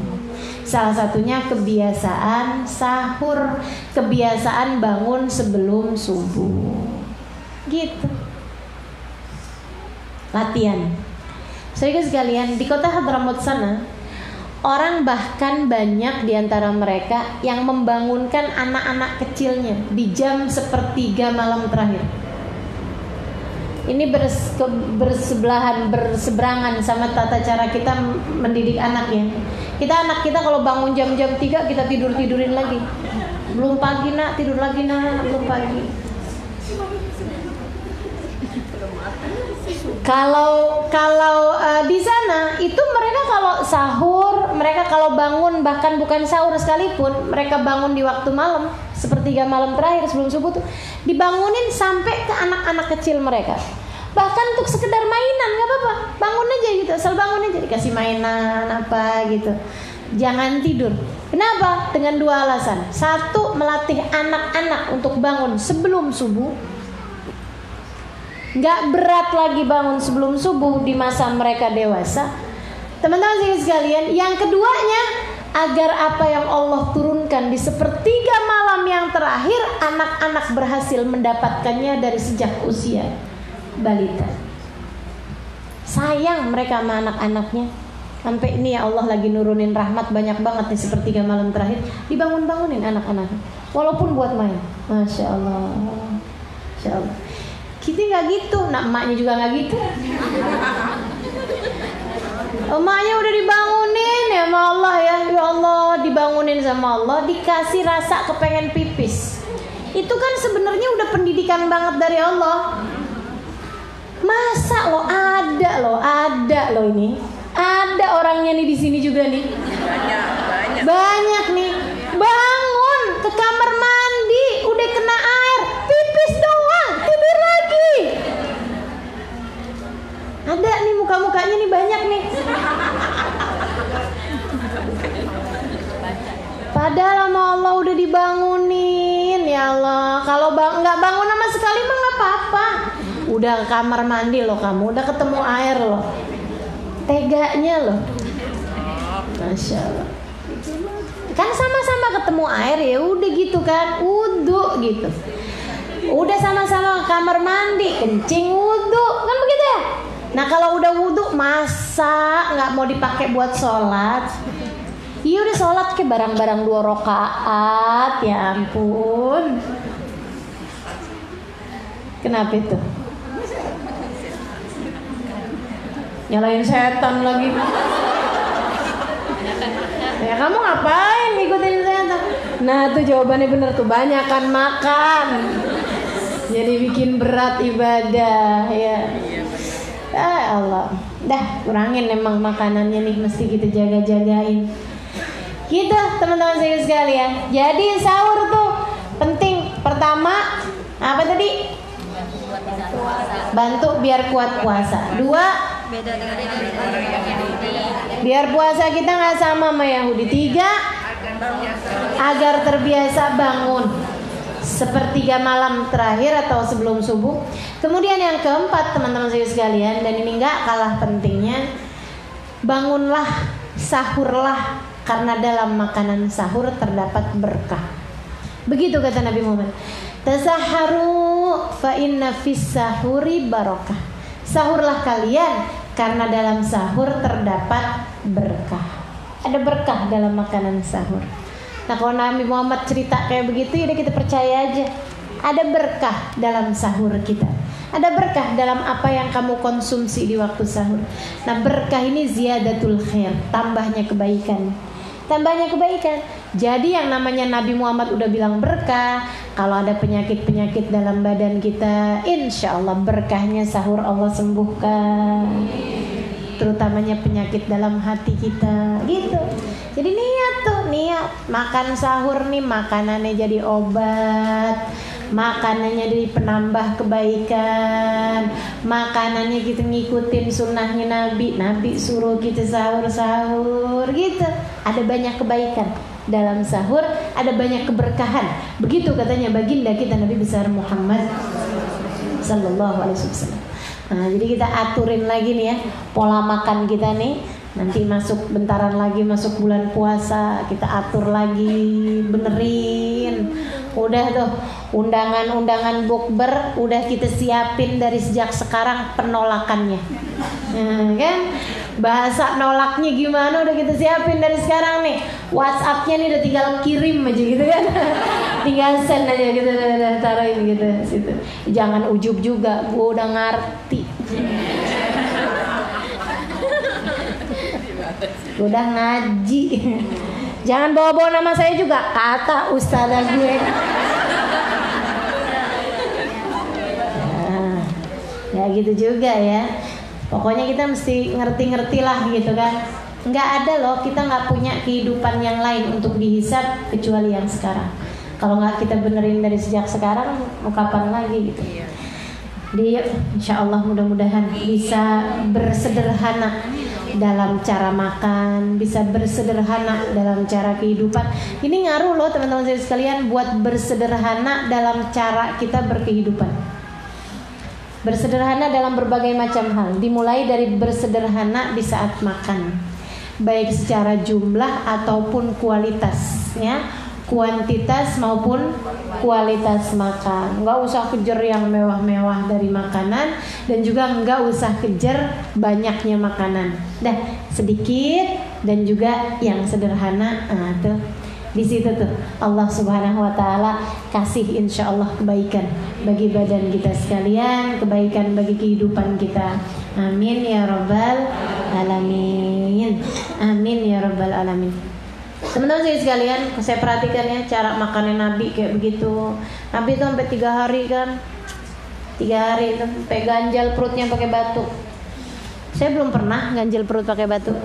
Salah satunya kebiasaan sahur, kebiasaan bangun sebelum subuh. Gitu. Latihan. Saudara sekalian, di kota Hadramaut sana, orang bahkan banyak di antara mereka yang membangunkan anak-anak kecilnya di jam 1/3 malam terakhir. Ini berseberangan sama tata cara kita mendidik anak ya. Anak kita kalau bangun jam 3 kita tidurin lagi. Belum pagi nak, tidur lagi nak, belum pagi. Kalau di sana itu mereka kalau sahur, mereka kalau bangun bahkan bukan sahur sekalipun, mereka bangun di waktu malam, sepertiga malam terakhir sebelum subuh tuh dibangunin sampai ke anak-anak kecil mereka. Bahkan untuk sekedar mainan nggak apa-apa, bangun aja gitu, asal bangun aja dikasih mainan apa gitu. Jangan tidur. Kenapa? Dengan 2 alasan. 1, melatih anak-anak untuk bangun sebelum subuh. Nggak berat lagi bangun sebelum subuh di masa mereka dewasa. Teman-teman sekalian, yang keduanya agar apa yang Allah turunkan di sepertiga malam yang terakhir anak-anak berhasil mendapatkannya dari sejak usia balita. Sayang mereka sama anak-anaknya. Sampai ini ya Allah lagi nurunin rahmat banyak banget di sepertiga malam terakhir, dibangun-bangunin anak-anak. Walaupun buat main. Masya Allah. Masya Allah. Kita nggak gitu, nah emaknya juga nggak gitu. Emaknya udah dibangunin ya sama Allah ya Allah dibangunin sama Allah, dikasih rasa kepengen pipis. Itu kan sebenarnya udah pendidikan banget dari Allah. Masa ada loh ini, ada orangnya nih di sini juga nih. Banyak nih. Bangun ke kamar mandi, udah kena air, pipis doang, tidur lagi. Ada nih muka-mukanya nih banyak nih. Padahal sama Allah udah dibangunin ya Allah. Kalau nggak bangun sama sekali mah nggak apa-apa. Udah ke kamar mandi loh kamu, udah ketemu air loh. Teganya loh. Masya Allah. Kan sama-sama ketemu air ya udah gitu kan, wudu gitu. Udah sama-sama ke kamar mandi, kencing wudu, kan begitu ya? Nah kalau udah wudu masa nggak mau dipakai buat sholat? Iya udah sholat ke barang-barang 2 rakaat, ya ampun. Kenapa itu? Nyalain setan lagi. Ya kamu ngapain ngikutin setan? Nah tuh jawabannya bener tuh, banyakan makan. Jadi bikin berat ibadah ya. Allah, dah kurangin emang makanannya nih, mesti kita jaga-jagain. Gitu teman-teman saya sekalian. Jadi sahur tuh penting. Pertama apa tadi? Bantu biar kuat puasa. 2, biar puasa kita nggak sama Yahudi. 3, agar terbiasa bangun sepertiga malam terakhir atau sebelum subuh. Kemudian yang keempat teman-teman saya sekalian, dan ini nggak kalah pentingnya, bangunlah, sahurlah, karena dalam makanan sahur terdapat berkah. Begitu kata Nabi Muhammad. Tasaharu fa inna fis sahuri barakah. Sahurlah kalian karena dalam sahur terdapat berkah. Ada berkah dalam makanan sahur. Nah kalau Nabi Muhammad cerita kayak begitu, ya kita percaya aja. Ada berkah dalam sahur kita. Ada berkah dalam apa yang kamu konsumsi di waktu sahur. Nah berkah ini ziyadatul khair, tambahnya kebaikan. Tambahnya kebaikan. Jadi yang namanya Nabi Muhammad udah bilang berkah. Kalau ada penyakit-penyakit dalam badan kita, insya Allah berkahnya sahur Allah sembuhkan. Terutamanya penyakit dalam hati kita, gitu. Jadi niat makan sahur nih, makanannya jadi obat, makanannya jadi penambah kebaikan, makanannya kita ngikutin sunnahnya Nabi suruh kita sahur gitu. Ada banyak kebaikan dalam sahur, ada banyak keberkahan. Begitu katanya baginda kita Nabi besar Muhammad sallallahu alaihi wasallam. Nah, jadi kita aturin lagi nih ya pola makan kita nih. Nanti bentaran lagi masuk bulan puasa, kita atur lagi, benerin. Udah tuh undangan-undangan bukber udah kita siapin dari sejak sekarang penolakannya. Kan? Bahasa nolaknya gimana udah kita siapin dari sekarang nih. WhatsApp-nya nih udah tinggal kirim aja gitu kan. tinggal send aja gitu, taruhin gitu situ. Jangan ujub juga, gue udah ngerti. Gue udah ngaji. Jangan bawa-bawa nama saya juga, kata ustazah gue. Nah, ya gitu juga ya. Pokoknya kita mesti ngerti-ngerti lah gitu kan. Nggak ada loh, kita nggak punya kehidupan yang lain untuk dihisab kecuali yang sekarang. Kalau nggak kita benerin dari sejak sekarang, mau kapan lagi gitu. Jadi insya Allah mudah-mudahan bisa bersederhana dalam cara makan, bisa bersederhana dalam cara kehidupan. Ini ngaruh loh teman-teman saya sekalian buat bersederhana dalam cara kita berkehidupan. Bersederhana dalam berbagai macam hal. Dimulai dari bersederhana di saat makan, baik secara jumlah ataupun kualitasnya, kuantitas maupun kualitas makan. Nggak usah kejar yang mewah-mewah dari makanan, dan juga nggak usah kejar banyaknya makanan. Dah sedikit dan juga yang sederhana. Nah, tuh di situ tuh Allah Subhanahu Wa Taala kasih insya Allah kebaikan bagi badan kita sekalian, kebaikan bagi kehidupan kita. Amin ya rabbal alamin. Amin ya rabbal alamin. Teman-teman saya sekalian, saya perhatikan ya cara makannya Nabi kayak begitu. Nabi itu sampai 3 hari kan, 3 hari itu sampai ganjal perutnya pakai batu. Saya belum pernah ganjal perut pakai batu.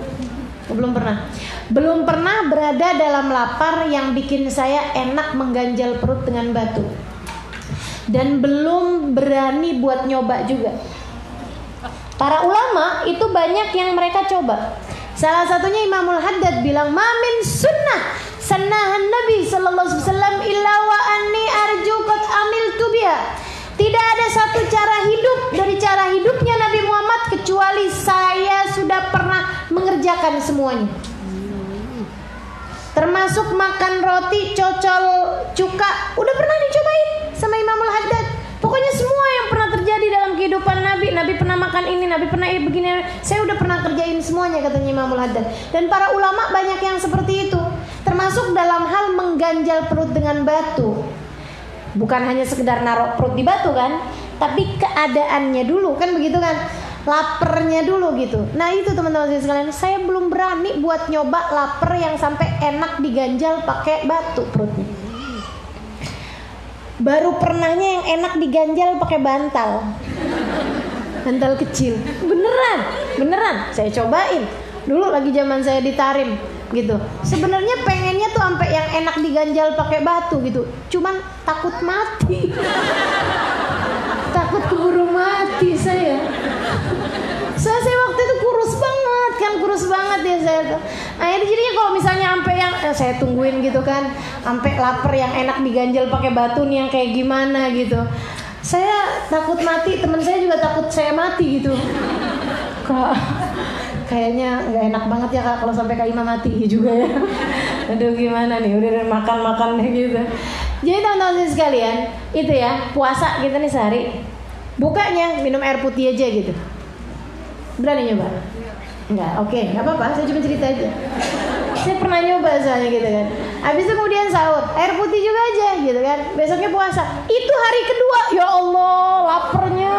Belum pernah berada dalam lapar yang bikin saya enak mengganjal perut dengan batu. Dan belum berani buat nyoba juga. Para ulama itu banyak yang mereka coba. Salah satunya Imamul Haddad bilang, "Mamin sunnah sannahan Nabi sallallahu alaihi wasallam illa wa anni arju qad amiltu biha." Tidak ada satu cara hidup dari cara hidupnya Nabi Muhammad kecuali saya sudah pernah mengerjakan semuanya. Termasuk makan roti cocol cuka, udah pernah dicobain sama Imamul Haddad. Pokoknya semua yang pernah terjadi dalam kehidupan Nabi, Nabi pernah makan ini, Nabi pernah begini, saya udah pernah kerjain semuanya, katanya Imamul Haddad. Dan para ulama banyak yang seperti itu, termasuk dalam hal mengganjal perut dengan batu. Bukan hanya sekedar naruh perut di batu kan, tapi keadaannya dulu kan begitu kan, lapernya dulu gitu. Nah itu teman-teman saya sekalian, saya belum berani buat nyoba lapar yang sampai enak diganjal pakai batu perutnya. Baru pernahnya yang enak diganjal pakai bantal kecil. Beneran saya cobain dulu lagi zaman saya di Tarim gitu. Sebenarnya pengennya tuh sampai yang enak diganjal pakai batu gitu, cuman takut mati. Takut keburu mati saya waktu itu kurus banget ya saya tuh. Nah jadinya kalau misalnya sampai yang saya tungguin gitu kan, sampai lapar yang enak diganjal pakai batu nih yang kayak gimana gitu, saya takut mati, teman saya juga takut saya mati gitu. Kayaknya nggak enak banget ya Kak kalau sampai Kak Ima mati juga ya. Aduh gimana nih, udah makan deh gitu. Jadi teman-teman sekalian, itu ya puasa kita nih sehari, bukanya minum air putih aja gitu. Berani nyoba? Enggak, oke, nggak apa-apa, saya cuma cerita aja. Saya pernah nyoba soalnya gitu kan. Habis itu kemudian sahur, air putih juga aja gitu kan. Besoknya puasa. Itu hari kedua, ya Allah, laparnya.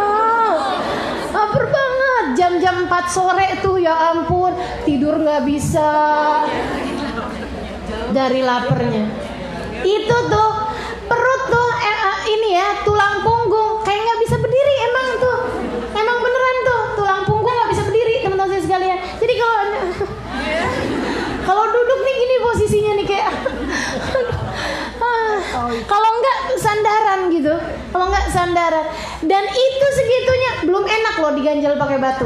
Lapar banget. Jam-jam 4 sore tuh, ya ampun, tidur nggak bisa dari laparnya. Itu tuh perut tuh ini ya, tulang punggung kayak nggak bisa berdiri emang tuh. Emang beneran tuh, tulang punggung nggak bisa berdiri teman-teman saya sekalian. Jadi kalau duduk nih gini posisinya nih kayak kalau enggak sandaran gitu, dan itu segitunya belum enak loh diganjal pakai batu.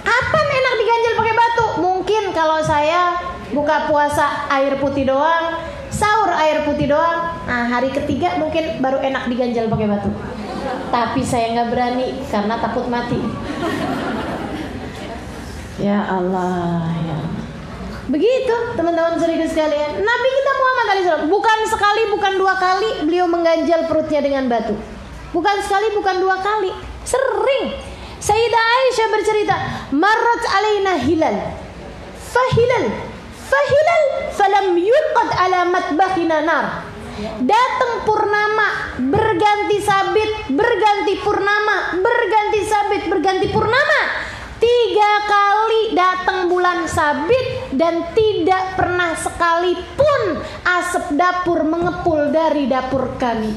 Kapan enak diganjal pakai batu? Mungkin kalau saya buka puasa air putih doang, sahur air putih doang, nah hari ketiga mungkin baru enak diganjal pakai batu. Tapi saya nggak berani karena takut mati. Ya Allah ya. Begitu teman-teman saudara sekalian, Nabi kita Muhammad SAW bukan sekali, bukan 2 kali beliau mengganjal perutnya dengan batu. Bukan sekali, bukan 2 kali, sering. Sayyidah Aisyah bercerita, marrat alaina hilal, fahilal falam yulqad ala matbakhina nar. Datang purnama, berganti sabit, berganti purnama, berganti sabit, berganti purnama. 3 kali datang bulan sabit dan tidak pernah sekalipun asap dapur mengepul dari dapur kami.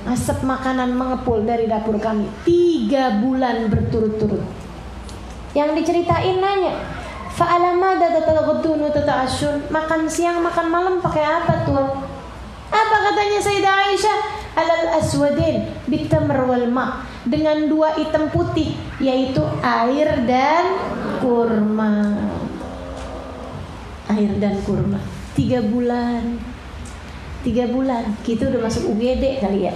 Asap makanan mengepul dari dapur kami 3 bulan berturut-turut. Yang diceritain nanya, fa'alamada tataghaddun tata'ashun, makan siang makan malam pakai apa tuan? Apa katanya Sayyidah Aisyah? Alal aswadin bitamr wal ma, dengan 2 hitam putih, yaitu air dan kurma. Air dan kurma 3 bulan. 3 bulan kita udah masuk UGD kali ya.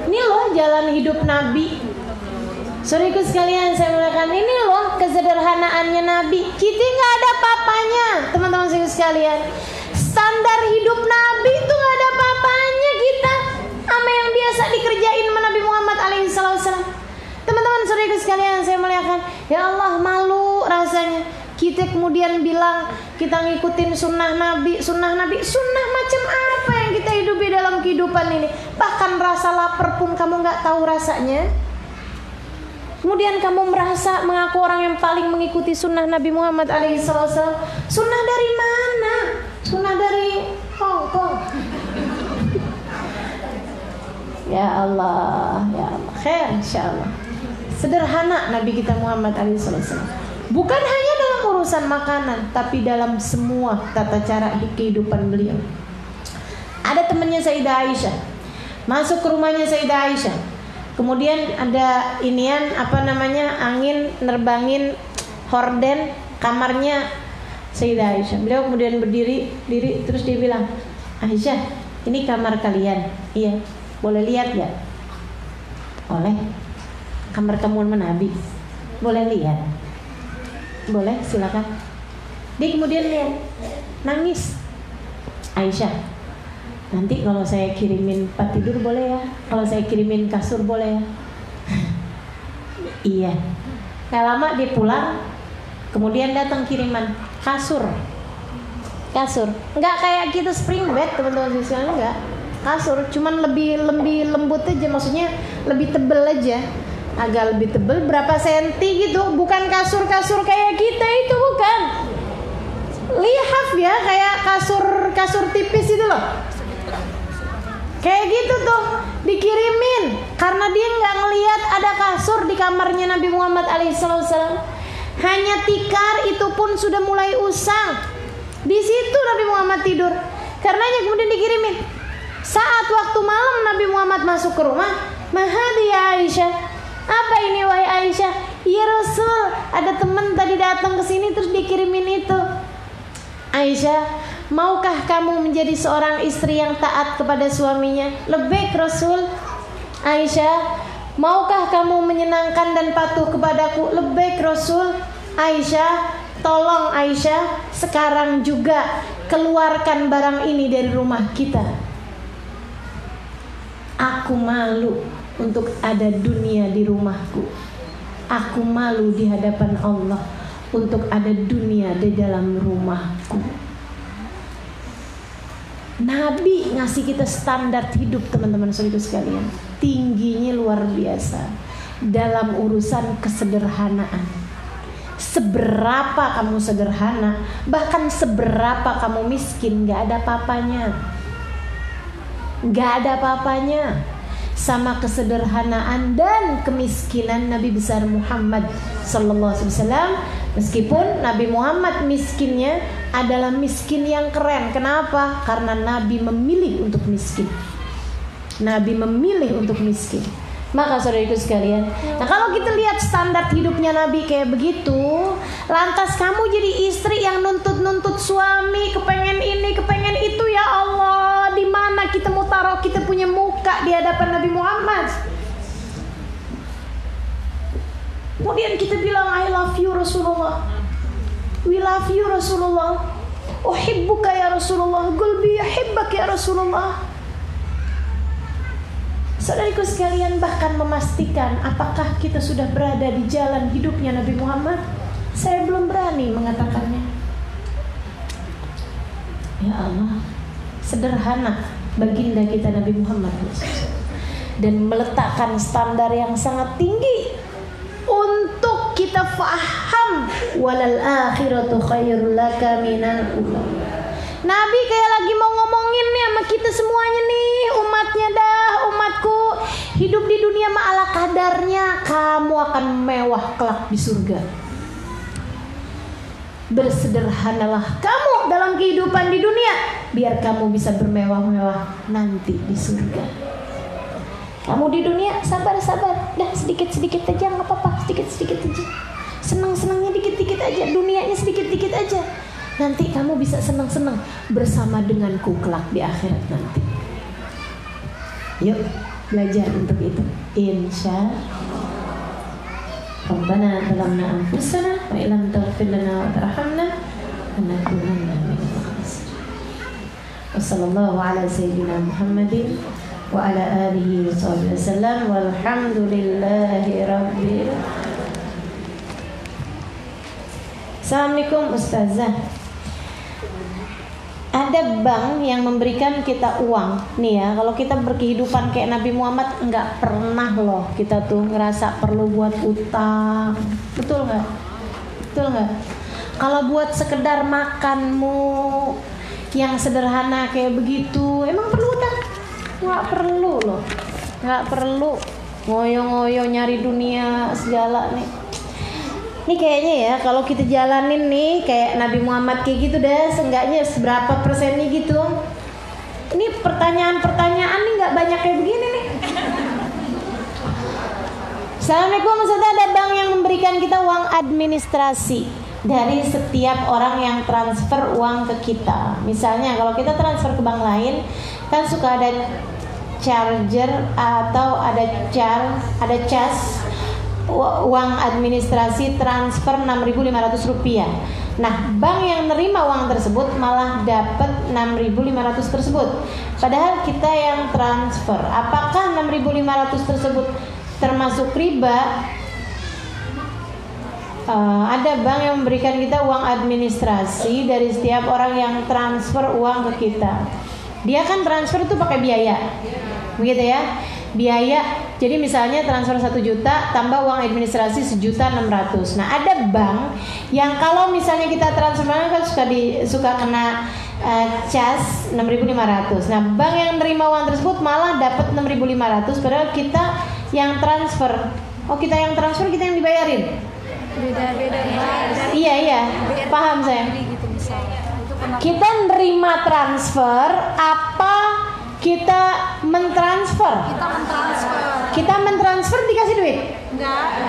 Ini loh jalan hidup Nabi. Saudaraku sekalian saya muliakan, ini loh kesederhanaannya Nabi. Kita nggak ada apa-apanya, teman-teman saudaraku sekalian. Standar hidup Nabi itu nggak ada apa-apanya kita sama yang biasa dikerjain sama Nabi Muhammad alaihissalam. Teman-teman saudaraku sekalian saya muliakan, ya Allah malu rasanya kita kemudian bilang kita ngikutin sunnah Nabi. Sunnah macam apa yang kita hidupi dalam kehidupan ini? Bahkan rasa lapar pun kamu nggak tahu rasanya. Kemudian kamu merasa mengaku orang yang paling mengikuti sunnah Nabi Muhammad alaihissalam. Sunnah dari mana? Sunnah dari Hong Kong. Ya Allah, ya Allah, khair insyaallah. Sederhana Nabi kita Muhammad alaihissalam. Bukan hanya dalam urusan makanan, tapi dalam semua tata cara kehidupan beliau. Ada temannya Sayyidah Aisyah, masuk ke rumahnya Sayyidah Aisyah. Kemudian ada angin nerbangin horden kamarnya Sayyidah Aisyah. Beliau kemudian berdiri terus dia bilang, Aisyah, ini kamar kalian. Iya, boleh lihat ya? Boleh. Kamar kamu sama Nabi. Boleh lihat? Boleh, silakan. Dia kemudian lihat, nangis. Aisyah, nanti kalau saya kirimin tempat tidur boleh ya? Kalau saya kirimin kasur boleh ya? Iya. Gak lama dia pulang, kemudian datang kiriman kasur. Nggak kayak kita spring bed teman-teman sekalian, nggak. Kasur, cuman lebih lembut aja, maksudnya lebih tebel aja. Agak lebih tebel berapa senti gitu, bukan kasur-kasur kayak kita itu, bukan. Lihaf ya, kayak kasur tipis itu loh. Kayak gitu tuh dikirimin karena dia nggak ngelihat ada kasur di kamarnya Nabi Muhammad alaihissalam. Hanya tikar, itu pun sudah mulai usang. Di situ Nabi Muhammad tidur. Karenanya kemudian dikirimin. Saat waktu malam Nabi Muhammad masuk ke rumah, mahadi ya Aisyah. Apa ini wahai Aisyah? Ya Rasul, ada teman tadi datang ke sini terus dikirimin itu. Aisyah, maukah kamu menjadi seorang istri yang taat kepada suaminya? Lebih Rasul. Aisyah, maukah kamu menyenangkan dan patuh kepadaku? Lebih Rasul. Aisyah, tolong Aisyah, sekarang juga keluarkan barang ini dari rumah kita. Aku malu untuk ada dunia di rumahku. Aku malu di hadapan Allah untuk ada dunia di dalam rumahku. Nabi ngasih kita standar hidup teman-teman saudara sekalian, tingginya luar biasa dalam urusan kesederhanaan. Seberapa kamu sederhana, bahkan seberapa kamu miskin, gak ada apa-apanya. Gak ada apa-apanya sama kesederhanaan dan kemiskinan Nabi besar Muhammad sallallahu alaihi wasallam. Meskipun Nabi Muhammad miskinnya adalah miskin yang keren. Kenapa? Karena Nabi memilih untuk miskin. Nabi memilih untuk miskin. Maka saudaraku sekalian, nah kalau kita lihat standar hidupnya Nabi kayak begitu, lantas kamu jadi istri yang nuntut suami, kepengen ini, kepengen itu, ya Allah, di mana kita mau taruh kita punya muka di hadapan Nabi Muhammad? Kemudian kita bilang I love you Rasulullah, we love you Rasulullah, uhibbuka ya Rasulullah, qulbi yuhibbak ya Rasulullah. Saudariku sekalian, bahkan memastikan apakah kita sudah berada di jalan hidupnya Nabi Muhammad. Saya belum berani mengatakannya. Ya Allah, sederhana baginda kita Nabi Muhammad dan meletakkan standar yang sangat tinggi untuk kita faham, walal akhiratu khairul laka minal ula. Nabi kayak lagi mau ngomongin nih sama kita semuanya nih, umatnya dah, umatku, hidup di dunia mah ala kadarnya, kamu akan mewah kelak di surga. Bersederhanalah kamu dalam kehidupan di dunia, biar kamu bisa bermewah-mewah nanti di surga. Kamu di dunia sabar-sabar, dah sedikit-sedikit aja, nggak apa-apa, sedikit-sedikit aja. Senang-senangnya dikit-dikit aja, dunianya sedikit-dikit aja. Nanti kamu bisa senang-senang bersama denganku kelak di akhirat nanti. Yuk belajar untuk itu, insya Rabbana zalamna anfusana wa illam taghfir lana wa tarhamna lanakunanna minal khasirin. Wassallallahu ala sayyidina Muhammadin wa ala alihi wasallam walhamdulillahi rabbil. Assalamualaikum Ustazah. Ada bank yang memberikan kita uang nih ya. Kalau kita berkehidupan kayak Nabi Muhammad, nggak pernah loh kita tuh ngerasa perlu buat utang. Betul nggak? Betul nggak? Kalau buat sekedar makanmu yang sederhana kayak begitu, emang perlu utang? Nggak perlu loh. Nggak perlu ngoyo-ngoyo nyari dunia segala nih. Ini kayaknya ya kalau kita jalanin nih kayak Nabi Muhammad kayak gitu deh, seenggaknya seberapa persennya gitu. Ini pertanyaan-pertanyaan nih nggak banyak kayak begini nih. Assalamualaikum Ustazah, ada bank yang memberikan kita uang administrasi dari setiap orang yang transfer uang ke kita. Misalnya kalau kita transfer ke bank lain kan suka ada charger atau ada charge uang administrasi transfer Rp6.500. Nah, bank yang nerima uang tersebut malah dapat Rp6.500 tersebut. Padahal kita yang transfer. Apakah Rp6.500 tersebut termasuk riba? Ada bank yang memberikan kita uang administrasi dari setiap orang yang transfer uang ke kita. Dia kan transfer itu pakai biaya, begitu ya? Biaya, jadi misalnya transfer 1 juta tambah uang administrasi 1.600.000. Nah ada bank yang kalau misalnya kita transfer kan suka kena cas 6.500. Nah bank yang nerima uang tersebut malah dapat 6.500 padahal kita yang transfer. Oh kita yang transfer, kita yang dibayarin. Beda-beda. Iya, paham saya. Kita nerima transfer apa kita mentransfer? Kita mentransfer dikasih duit?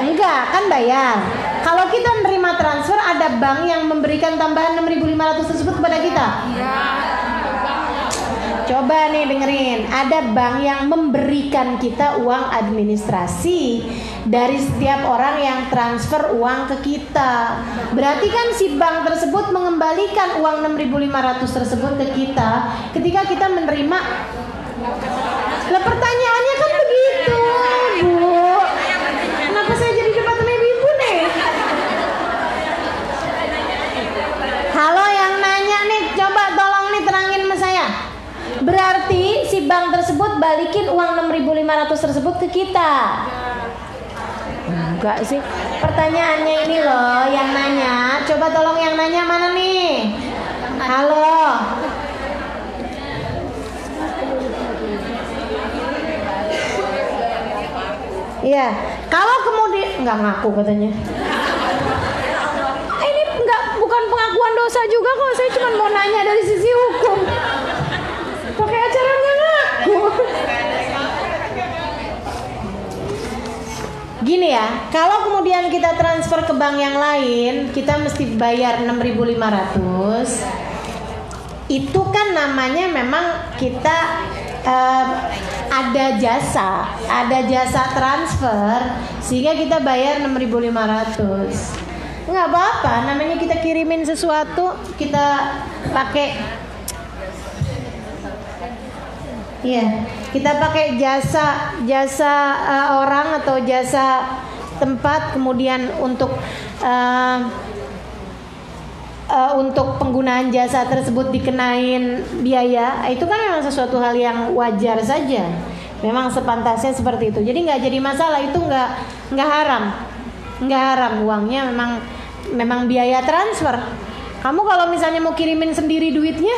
Enggak, kan bayar. Kalau kita nerima transfer, ada bank yang memberikan tambahan 6.500 tersebut kepada kita? Iya. Coba nih dengerin, ada bank yang memberikan kita uang administrasi dari setiap orang yang transfer uang ke kita. Berarti kan si bank tersebut mengembalikan uang 6.500 tersebut ke kita ketika kita menerima. Lah pertanyaannya kan begitu, Bu. Kenapa saya jadi debat sama ibu nih? Halo yang nanya nih, coba tolong nih terangin sama saya. Berarti si bank tersebut balikin uang 6.500 tersebut ke kita? Enggak sih. Pertanyaannya ini loh yang nanya. Coba tolong yang nanya mana nih? Halo. Iya, kalau kemudian nggak ngaku katanya. Ini bukan pengakuan dosa juga kok. Saya cuma mau nanya dari sisi hukum. Pakai acara nggak ngaku. Gini ya, kalau kemudian kita transfer ke bank yang lain, kita mesti bayar 6.500. Itu kan namanya memang kita ada jasa transfer sehingga kita bayar 6.500. Nggak apa-apa, namanya kita kirimin sesuatu, kita pakai. Iya, kita pakai jasa orang atau jasa tempat kemudian untuk untuk penggunaan jasa tersebut dikenain biaya, itu kan memang sesuatu hal yang wajar saja. Memang sepantasnya seperti itu. Jadi nggak jadi masalah, itu nggak haram uangnya, memang biaya transfer. Kamu kalau misalnya mau kirimin sendiri duitnya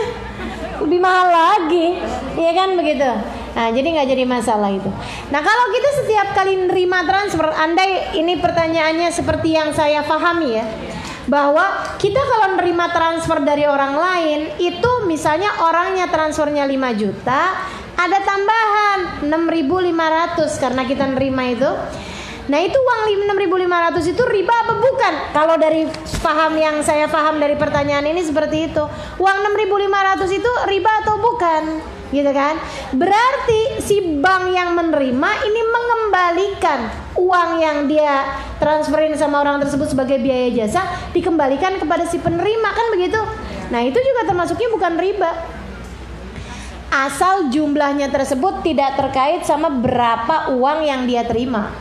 lebih mahal lagi, ya kan begitu. Nah, jadi nggak jadi masalah itu. Nah, kalau kita setiap kali nerima transfer, andai ini pertanyaannya seperti yang saya pahami ya, bahwa kita kalau nerima transfer dari orang lain, itu misalnya orangnya transfernya 5 juta, ada tambahan 6.500 karena kita nerima itu. Nah, itu uang 6.500 itu riba apa bukan? Kalau dari paham yang saya paham dari pertanyaan ini seperti itu. Uang 6.500 itu riba atau bukan? Gitu kan? Berarti si bank yang menerima ini mengembalikan uang yang dia transferin sama orang tersebut sebagai biaya jasa, dikembalikan kepada si penerima, kan begitu? Nah, itu juga termasuknya bukan riba. Asal jumlahnya tersebut tidak terkait sama berapa uang yang dia terima.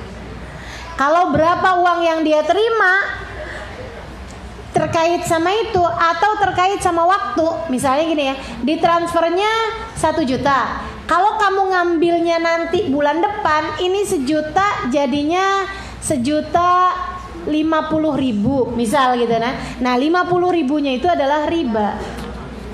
Kalau berapa uang yang dia terima terkait sama itu atau terkait sama waktu, misalnya gini ya, ditransfernya 1 juta. Kalau kamu ngambilnya nanti bulan depan, ini 1 juta jadinya 1.050.000 misal gitu. Nah 50.000-nya itu adalah riba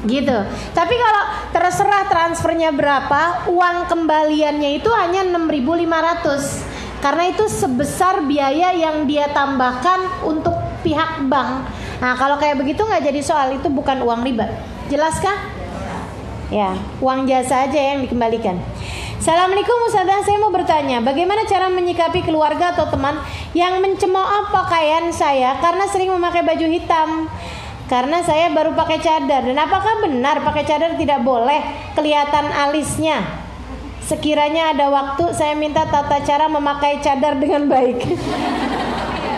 gitu. Tapi kalau terserah transfernya berapa, uang kembaliannya itu hanya 6.500 karena itu sebesar biaya yang dia tambahkan untuk pihak bank. Nah, kalau kayak begitu nggak jadi soal, itu bukan uang riba. Jelas kah? Ya, uang jasa aja yang dikembalikan. Assalamualaikum Ustazah, saya mau bertanya, bagaimana cara menyikapi keluarga atau teman yang mencemooh pakaian saya karena sering memakai baju hitam? Karena saya baru pakai cadar, dan apakah benar pakai cadar tidak boleh kelihatan alisnya? Sekiranya ada waktu, saya minta tata cara memakai cadar dengan baik.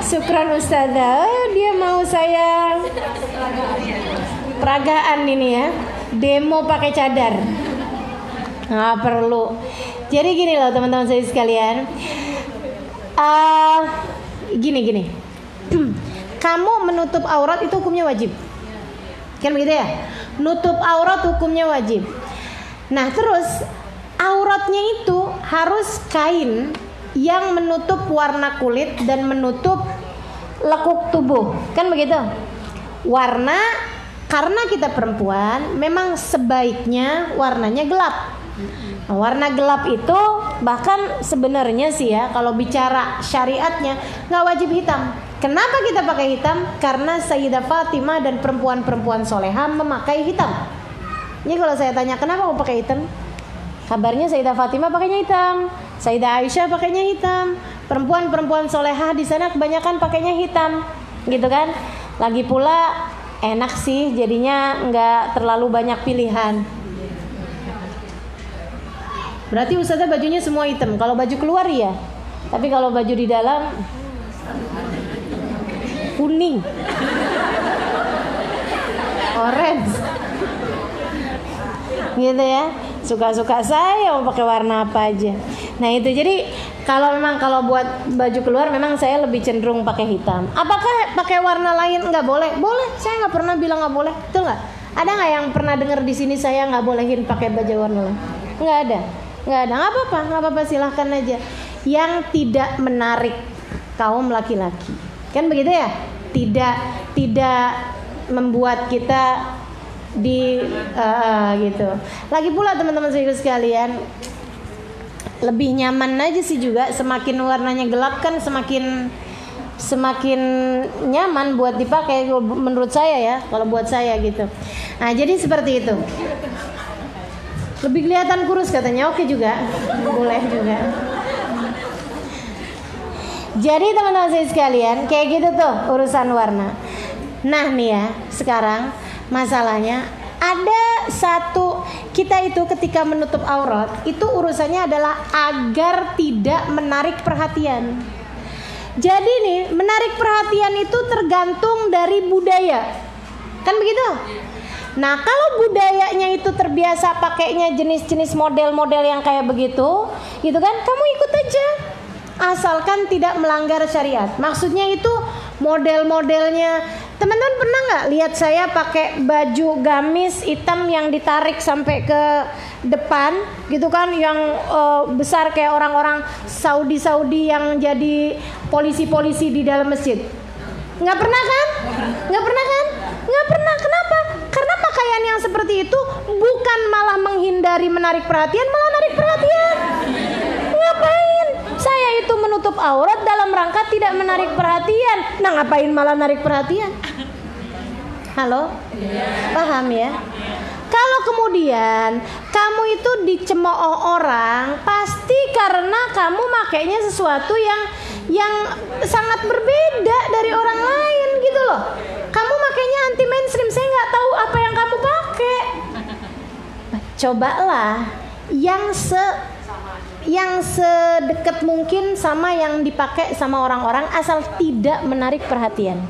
Syukran Ustazah. Dia mau saya peragaan ini ya, demo pakai cadar. Nggak perlu. Jadi gini loh teman-teman saya sekalian, gini. Kamu menutup aurat itu hukumnya wajib, kan begitu ya? Nutup aurat hukumnya wajib. Nah terus auratnya itu harus kain yang menutup warna kulit dan menutup lekuk tubuh, kan begitu? Warna, karena kita perempuan memang sebaiknya warnanya gelap. Nah, warna gelap itu bahkan sebenarnya sih ya, kalau bicara syariatnya nggak wajib hitam. Kenapa kita pakai hitam? Karena Sayyidah Fatimah dan perempuan-perempuan solehah memakai hitam. Ini kalau saya tanya kenapa mau pakai hitam, kabarnya Sayyidah Fatimah pakainya hitam, Sayyidah Aisyah pakainya hitam, perempuan-perempuan solehah di sana kebanyakan pakainya hitam, gitu kan? Lagi pula enak sih, jadinya nggak terlalu banyak pilihan. Berarti Ustazah bajunya semua hitam. Kalau baju keluar ya, tapi kalau baju di dalam kuning, orange, gitu ya. Suka-suka saya mau pakai warna apa aja. Nah itu, jadi kalau buat baju keluar memang saya lebih cenderung pakai hitam. Apakah pakai warna lain nggak boleh? Boleh, saya nggak pernah bilang nggak boleh, betul nggak? Ada nggak yang pernah dengar di sini saya nggak bolehin pakai baju warna lain? Nggak ada, nggak apa-apa, silahkan aja. Yang tidak menarik kaum laki-laki, kan begitu ya? Tidak membuat kita gitu. Lagi pula teman-teman sekalian, lebih nyaman aja sih juga, semakin warnanya gelap kan semakin nyaman buat dipakai menurut saya ya, kalau buat saya gitu. Nah jadi seperti itu, lebih kelihatan kurus katanya, oke juga, boleh juga. Jadi teman-teman saya sekalian, kayak gitu tuh urusan warna. Nah nih ya, sekarang masalahnya ada satu, kita itu ketika menutup aurat itu urusannya adalah agar tidak menarik perhatian. Jadi nih, menarik perhatian itu tergantung dari budaya, kan begitu? Nah kalau budayanya itu terbiasa pakainya jenis-jenis model-model yang kayak begitu, gitu kan, kamu ikut aja, asalkan tidak melanggar syariat. Maksudnya itu model-modelnya Teman-teman pernah nggak lihat saya pakai baju gamis hitam yang ditarik sampai ke depan gitu kan, yang besar kayak orang-orang Saudi yang jadi polisi-polisi di dalam masjid? Nggak pernah kan? Nggak pernah kan? Nggak pernah. Kenapa? Karena pakaian yang seperti itu bukan malah menghindari menarik perhatian, malah narik perhatian. Ngapain? Saya itu menutup aurat dalam rangka tidak menarik perhatian. Nah, ngapain malah narik perhatian? Halo? Paham ya? Kalau kemudian kamu itu dicemooh orang, pasti karena kamu makainya sesuatu yang sangat berbeda dari orang lain gitu loh. Kamu makainya anti mainstream, saya nggak tahu apa yang kamu pakai. Cobalah yang sedekat mungkin sama yang dipakai sama orang-orang, asal tidak menarik perhatian.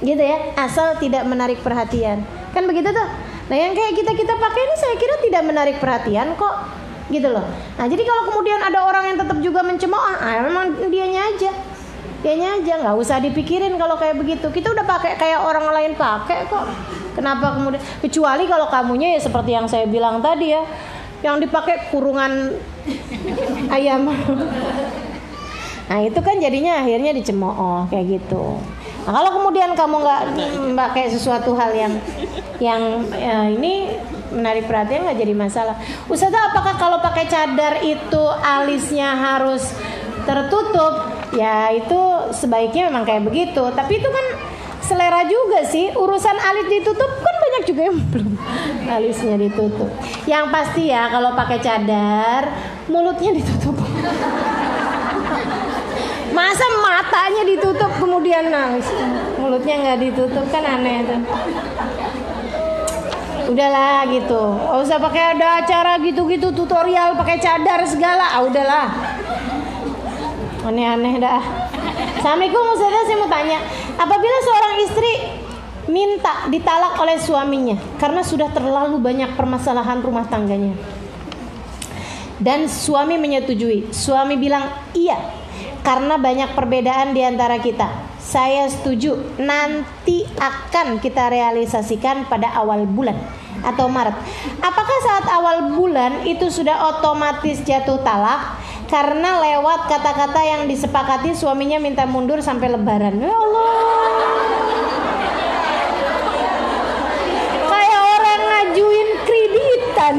Gitu ya, asal tidak menarik perhatian. Kan begitu tuh. Nah, yang kayak kita pakai ini saya kira tidak menarik perhatian kok. Gitu loh. Nah, jadi kalau kemudian ada orang yang tetap juga mencemooh, memang dianya aja, nggak usah dipikirin kalau kayak begitu. Kita udah pakai kayak orang lain pakai kok. Kenapa kemudian? Kecuali kalau kamunya ya seperti yang saya bilang tadi ya, yang dipakai kurungan ayam. Nah, itu kan jadinya akhirnya dicemooh kayak gitu. Nah, kalau kemudian kamu nggak pakai sesuatu hal yang ini menarik perhatian, nggak jadi masalah. Ustazah, apakah kalau pakai cadar itu alisnya harus tertutup? Ya itu sebaiknya memang kayak begitu. Tapi itu kan selera juga sih. Urusan alis ditutup kan banyak juga yang belum alisnya ditutup. Yang pasti ya kalau pakai cadar mulutnya ditutup. Masa matanya ditutup kemudian nangis, mulutnya nggak ditutup, kan aneh tuh. Udahlah gitu, nggak usah pakai ada acara gitu-gitu tutorial pakai cadar segala. Udahlah, aneh-aneh dah. Assalamualaikum Ustazah, saya mau tanya, apabila seorang istri minta ditalak oleh suaminya karena sudah terlalu banyak permasalahan rumah tangganya, dan suami menyetujui, suami bilang iya karena banyak perbedaan di antara kita, saya setuju, nanti akan kita realisasikan pada awal bulan atau Maret. Apakah saat awal bulan itu sudah otomatis jatuh talak karena lewat kata-kata yang disepakati suaminya minta mundur sampai Lebaran? Ya Allah, kayak orang ngajuin kreditan.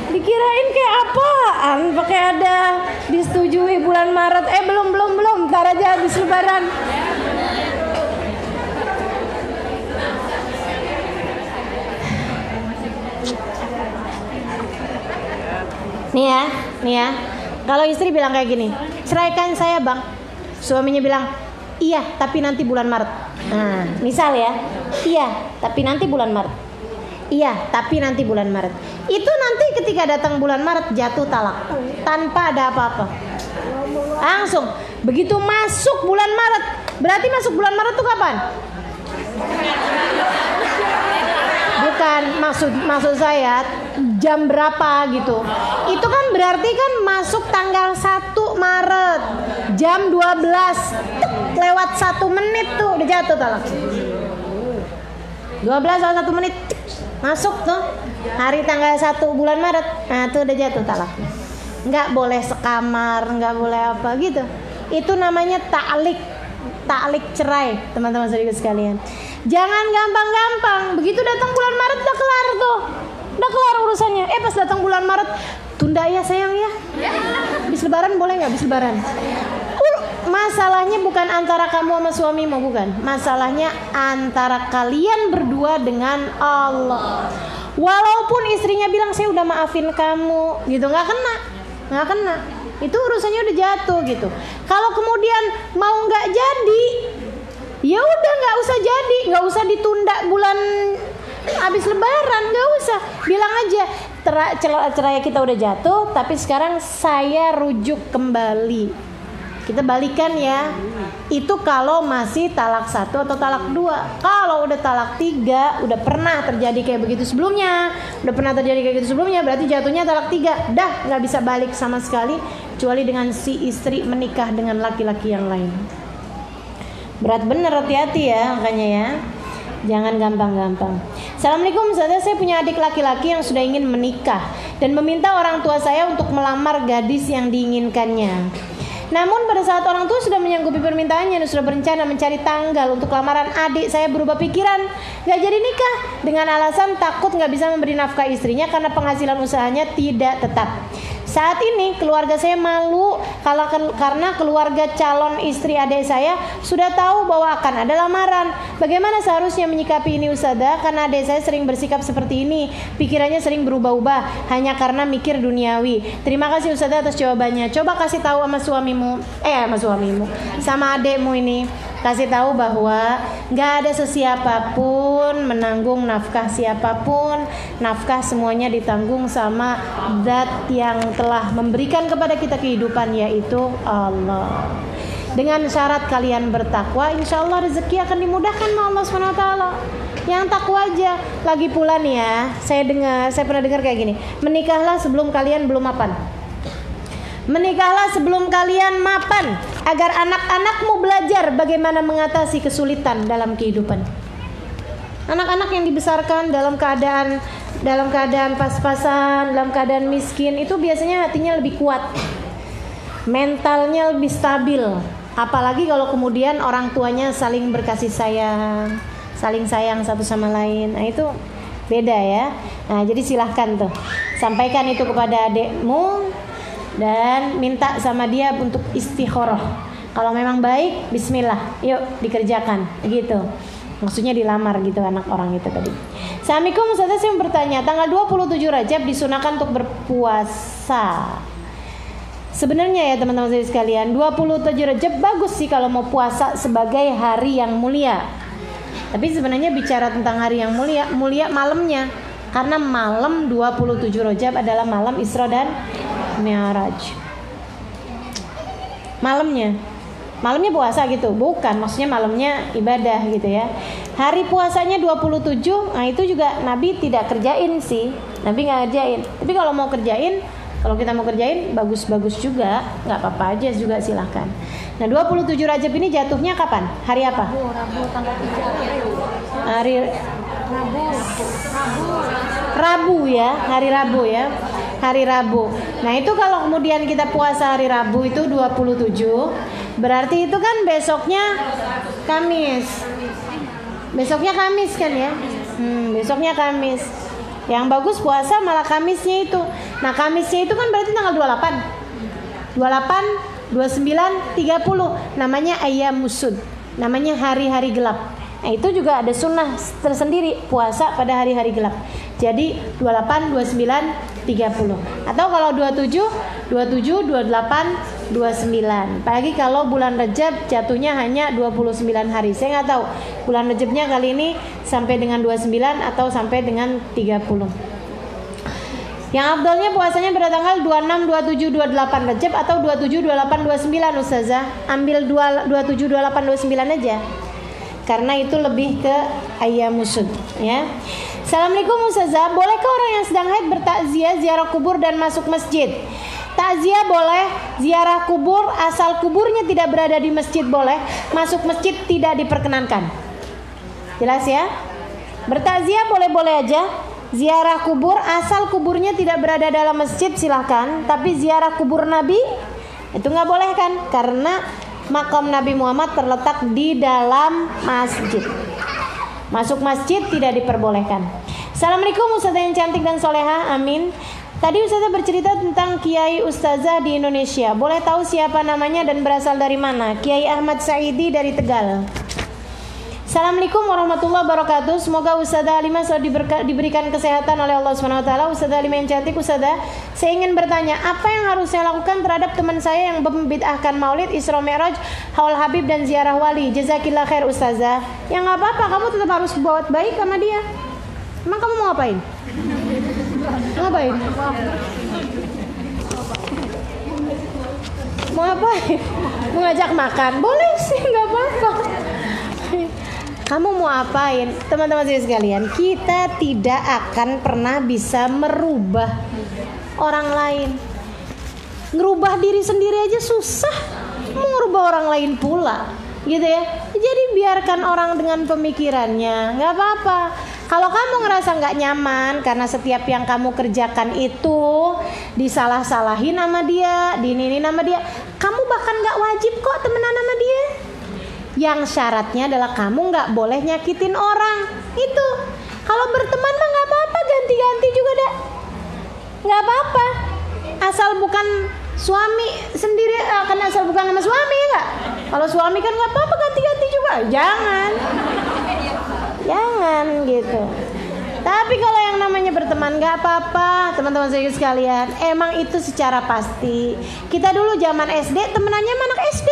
Dikirain kayak apaan? Pakai ada disetujui bulan Maret. Belum. Ntar aja habis Lebaran. Nih ya. Kalau istri bilang kayak gini, ceraikan saya bang. Suaminya bilang, iya tapi nanti bulan Maret. Nah, misal ya, iya tapi nanti bulan Maret. Iya tapi nanti bulan Maret. Itu nanti ketika datang bulan Maret jatuh talak tanpa ada apa-apa. Langsung begitu masuk bulan Maret. Berarti masuk bulan Maret tuh kapan? Bukan, maksud saya jam berapa gitu. Itu kan berarti kan masuk tanggal 1 Maret jam 12 lewat 1 menit tuh udah jatuh talak. 12 lewat 1 menit masuk tuh hari tanggal 1 bulan Maret. Nah tuh udah jatuh talak. Nggak boleh sekamar, nggak boleh apa gitu. Itu namanya ta'lik cerai, teman-teman saudara sekalian. Jangan gampang-gampang. Begitu datang bulan Maret udah kelar tuh, udah kelar urusannya. Pas datang bulan Maret tunda ya sayang ya. Habis Lebaran boleh nggak? Habis Lebaran. Masalahnya bukan antara kamu sama suamimu, bukan. Masalahnya antara kalian berdua dengan Allah. Walaupun istrinya bilang saya udah maafin kamu, gitu, nggak kena. Itu urusannya udah jatuh gitu. Kalau kemudian mau nggak jadi, ya udah nggak usah jadi, nggak usah ditunda bulan habis Lebaran, nggak usah. Bilang aja cerai kita udah jatuh, tapi sekarang saya rujuk kembali. Kita balikan ya. Itu kalau masih talak 1 atau talak 2. Kalau udah talak 3, udah pernah terjadi kayak begitu sebelumnya, berarti jatuhnya talak 3. Dah nggak bisa balik sama sekali, kecuali dengan si istri menikah dengan laki-laki yang lain. Berat bener, hati-hati ya makanya ya. Jangan gampang-gampang. Assalamualaikum Ustazah, saya punya adik laki-laki yang sudah ingin menikah dan meminta orang tua saya untuk melamar gadis yang diinginkannya. Namun pada saat orang tua sudah menyanggupi permintaannya dan sudah berencana mencari tanggal untuk lamaran, adik saya berubah pikiran, gak jadi nikah dengan alasan takut gak bisa memberi nafkah istrinya karena penghasilan usahanya tidak tetap. Saat ini keluarga saya malu karena keluarga calon istri adik saya sudah tahu bahwa akan ada lamaran. Bagaimana seharusnya menyikapi ini Ustazah? Karena adik saya sering bersikap seperti ini, pikirannya sering berubah-ubah hanya karena mikir duniawi. Terima kasih Ustazah atas jawabannya. Coba kasih tahu sama adikmu ini, kasih tahu bahwa nggak ada sesiapapun menanggung nafkah siapapun. Nafkah semuanya ditanggung sama Zat yang telah memberikan kepada kita kehidupan, yaitu Allah. Dengan syarat kalian bertakwa, insya Allah rezeki akan dimudahkan sama Allah SWT. Yang takwa aja. Lagi pula nih ya, saya pernah dengar kayak gini, menikahlah sebelum kalian belum mapan. Menikahlah sebelum kalian mapan, agar anak-anakmu belajar bagaimana mengatasi kesulitan dalam kehidupan. Anak-anak yang dibesarkan dalam keadaan pas-pasan, dalam keadaan miskin, itu biasanya hatinya lebih kuat, mentalnya lebih stabil. Apalagi kalau kemudian orang tuanya saling berkasih sayang, saling sayang satu sama lain. Nah itu beda ya. Nah jadi silahkan tuh, sampaikan itu kepada adekmu dan minta sama dia untuk istikharah. Kalau memang baik, bismillah, yuk dikerjakan, gitu. Maksudnya dilamar gitu anak orang itu tadi. Assalamualaikum Ustazah, saya mau bertanya, tanggal 27 Rajab disunahkan untuk berpuasa. Sebenarnya ya teman-teman saya sekalian, 27 Rajab bagus sih kalau mau puasa sebagai hari yang mulia. Tapi sebenarnya bicara tentang hari yang mulia malamnya. Karena malam 27 Rajab adalah malam Isra dan Mi'raj. Malamnya puasa gitu, bukan, maksudnya malamnya ibadah gitu ya. Hari puasanya 27, nah itu juga Nabi tidak kerjain sih, Nabi nggak kerjain. Tapi kalau kita mau kerjain bagus-bagus juga, nggak apa-apa aja juga, silahkan. Nah 27 Rajab ini jatuhnya kapan? Hari apa? Rabu tanggal 3. Rabu ya, hari Rabu ya. Hari Rabu. Nah itu kalau kemudian kita puasa hari Rabu itu 27, berarti itu kan besoknya Kamis. Besoknya Kamis kan ya? Besoknya Kamis. Yang bagus puasa malah Kamisnya itu. Nah Kamisnya itu kan berarti tanggal 28, 29, 30. Namanya Ayyamusud, namanya hari-hari gelap. Nah itu juga ada sunnah tersendiri, puasa pada hari-hari gelap. Jadi 28, 29, 30. Atau kalau 27, 28, 29. Apalagi kalau bulan Rajab jatuhnya hanya 29 hari. Saya nggak tahu bulan Rajabnya kali ini sampai dengan 29 atau sampai dengan 30. Yang afdalnya puasanya pada tanggal 26, 27, 28 Rajab atau 27, 28, 29 Ustazah. Ambil 27, 28, 29 aja. Karena itu lebih ke Ayyamusud ya. Assalamualaikum Ustazah, bolehkah orang yang sedang haid bertakziah, ziarah kubur dan masuk masjid? Takziah boleh, ziarah kubur asal kuburnya tidak berada di masjid boleh, masuk masjid tidak diperkenankan. Jelas ya? Bertakziah boleh-boleh aja, ziarah kubur asal kuburnya tidak berada dalam masjid silahkan. Tapi ziarah kubur Nabi itu nggak boleh kan? Karena makam Nabi Muhammad terletak di dalam masjid. Masuk masjid tidak diperbolehkan. Assalamualaikum Ustazah yang cantik dan soleha, amin. Tadi Ustazah bercerita tentang Kiai Ustazah di Indonesia. Boleh tahu siapa namanya dan berasal dari mana? Kiai Ahmad Saidi dari Tegal. Assalamualaikum warahmatullahi wabarakatuh. Semoga Ustazah Halimah selalu diberikan kesehatan oleh Allah SWT. Ustazah Halimah yang cantik, Ustazah, saya ingin bertanya, apa yang harus saya lakukan terhadap teman saya yang membid'ahkan maulid, Isra Mi'raj, Haul Habib dan ziarah wali? Jazakillah khair Ustazah. Ya nggak apa-apa, kamu tetap harus buat baik sama dia. Emang kamu mau ngapain? Ngapain? Mau ngapain? Mau ngajak makan? Boleh sih, nggak apa-apa. Kamu mau apain? Teman-teman sekalian, kita tidak akan pernah bisa merubah orang lain. Ngerubah diri sendiri aja susah, mau ngerubah orang lain pula, gitu ya. Jadi biarkan orang dengan pemikirannya, nggak apa-apa. Kalau kamu ngerasa nggak nyaman karena setiap yang kamu kerjakan itu disalah-salahin sama dia, dininin sama dia, kamu bahkan nggak wajib kok temenan sama dia. Yang syaratnya adalah kamu nggak boleh nyakitin orang. Itu. Kalau berteman mah nggak apa-apa, ganti-ganti juga dah, nggak apa-apa. Asal bukan suami sendiri, kan asal bukan sama suami ya nggak. Kalau suami kan nggak apa-apa, ganti-ganti juga. Jangan gitu. Tapi kalau yang namanya berteman nggak apa-apa, teman-teman saya sekalian. Emang itu secara pasti. Kita dulu zaman SD temenannya sama anak SD.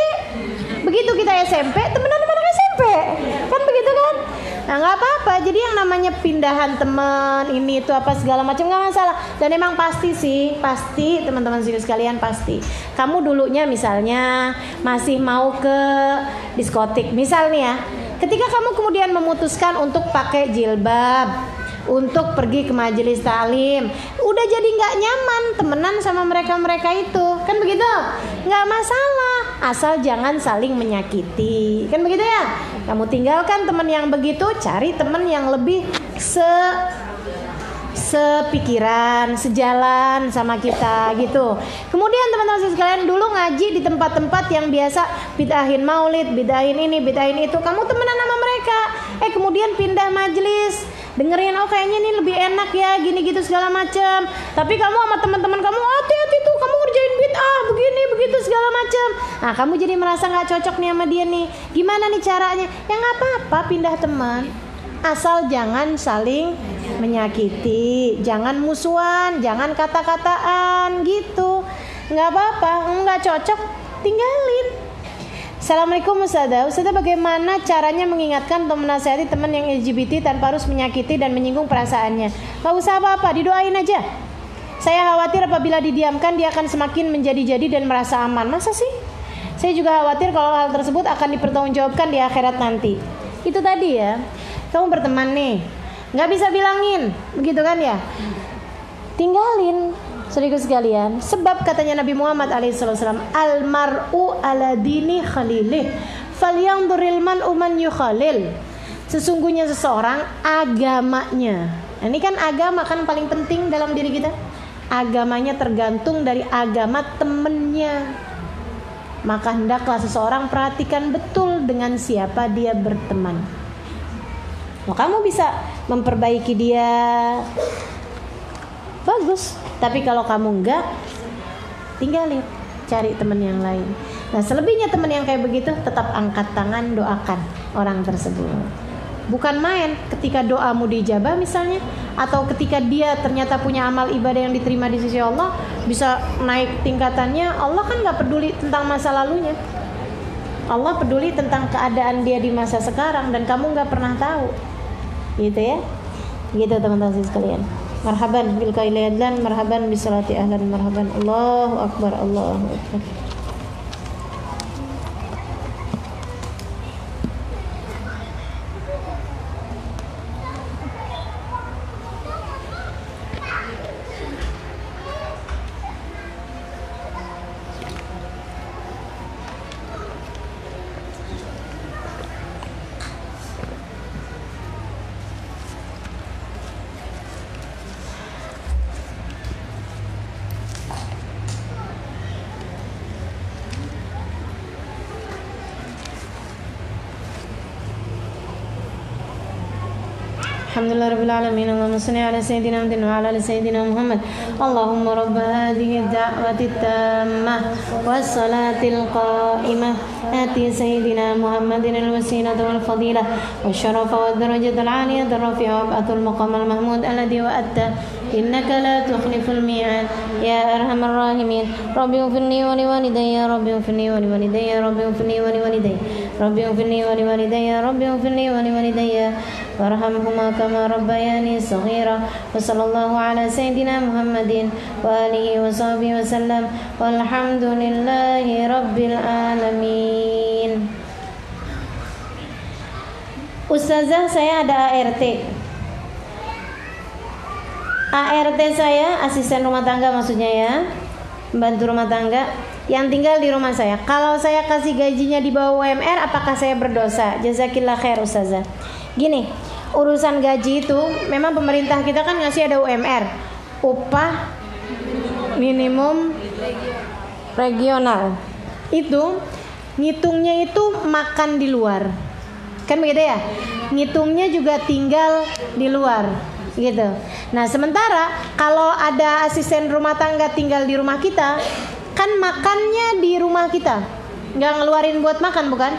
Begitu kita SMP temenan sama anak SMP, kan begitu kan? Nah nggak apa-apa. Jadi yang namanya pindahan teman ini itu apa segala macam nggak masalah. Dan emang pasti sih, pasti teman-teman sekalian pasti. Kamu dulunya misalnya masih mau ke diskotik, misal nih ya. Ketika kamu kemudian memutuskan untuk pakai jilbab, untuk pergi ke majelis taklim, udah jadi nggak nyaman temenan sama mereka itu, kan begitu? Nggak masalah, asal jangan saling menyakiti, kan begitu ya? Kamu tinggalkan teman yang begitu, cari teman yang lebih sepikiran, sejalan sama kita gitu. Kemudian teman-teman sekalian, dulu ngaji di tempat-tempat yang biasa bid'ahin maulid, bid'ahin ini, bid'ahin itu, kamu temenan sama mereka. Kemudian pindah majelis, dengerin kayaknya ini lebih enak ya, gini gitu segala macam. Tapi kamu sama teman-teman kamu hati-hati tuh, kamu ngerjain bid'ah begini begitu segala macam. Nah kamu jadi merasa nggak cocok nih sama dia nih. Gimana nih caranya? Ya nggak apa-apa, pindah teman. Asal jangan saling menyakiti, jangan musuhan, jangan kata-kataan gitu. Nggak apa-apa, nggak cocok, tinggalin. Assalamualaikum Ustazah. Ustazah, bagaimana caranya mengingatkan atau menasihati teman yang LGBT tanpa harus menyakiti dan menyinggung perasaannya? Gak usah apa-apa, didoain aja. Saya khawatir apabila didiamkan dia akan semakin menjadi-jadi dan merasa aman. Masa sih? Saya juga khawatir kalau hal tersebut akan dipertanggungjawabkan di akhirat nanti. Itu tadi ya, kamu berteman nih, gak bisa bilangin, begitu kan ya? Tinggalin. Saudara sekalian, sebab katanya Nabi Muhammad alaihissalam, al-mar'u ala dini khalilih, falyanzuril man'u man yukhalil. Sesungguhnya seseorang agamanya. Nah, ini kan agama kan paling penting dalam diri kita. Agamanya tergantung dari agama temennya. Maka hendaklah seseorang perhatikan betul dengan siapa dia berteman. Nah, kamu bisa memperbaiki dia, bagus. Tapi kalau kamu enggak, tinggalin, cari teman yang lain. Nah selebihnya teman yang kayak begitu, tetap angkat tangan, doakan orang tersebut. Bukan main ketika doamu dijabah misalnya, atau ketika dia ternyata punya amal ibadah yang diterima di sisi Allah, bisa naik tingkatannya. Allah kan gak peduli tentang masa lalunya, Allah peduli tentang keadaan dia di masa sekarang, dan kamu gak pernah tahu. Gitu ya. Gitu teman-teman sekalian. Marhaban bil qaili adlan, marhaban bis salati ahlan, marhaban. Allahu akbar, Allahu akbar. Alhamdulillah Rabbil Alamin. Allahumma salli ala Sayyidina Muhammadin wa ala ali Sayyidina Muhammad. Allahumma rabb hadhihi ad-da'wati at-tammah was-salatil qa'imah ati Sayyidina Muhammadin al-wasilata wal-fadilah wasyarafa wad-darajata al-'aliyata ar-rafi'a wab'athul maqam al-mahmud alladhi wa'adta innaka la tukhliful mi'ad ya arhamar rahimin. Rabbi ighfirli wa liwalidayya, Rabbi ighfirli wa liwalidayya, Rabbi ighfirli wa liwalidayya, Rabbi ighfirli wa liwalidayya, Rabbi ighfirli wa liwalidayya. warhamhuma kama rabbayani shaghira. Wa sallallahu ala sayyidina Muhammadin wa alihi wa sahbihi wasallam. Walhamdulillahi rabbil alamin. Ustazah, saya ada ART. ART saya asisten rumah tangga maksudnya ya, pembantu rumah tangga yang tinggal di rumah saya. Kalau saya kasih gajinya di bawah UMR, apakah saya berdosa? Jazakillah khair Ustazah. Gini, urusan gaji itu memang pemerintah kita kan ngasih ada UMR, upah minimum regional. Itu ngitungnya itu makan di luar, kan begitu ya? Ngitungnya juga tinggal di luar, gitu. Nah sementara kalau ada asisten rumah tangga tinggal di rumah kita, kan makannya di rumah kita, nggak ngeluarin buat makan, bukan?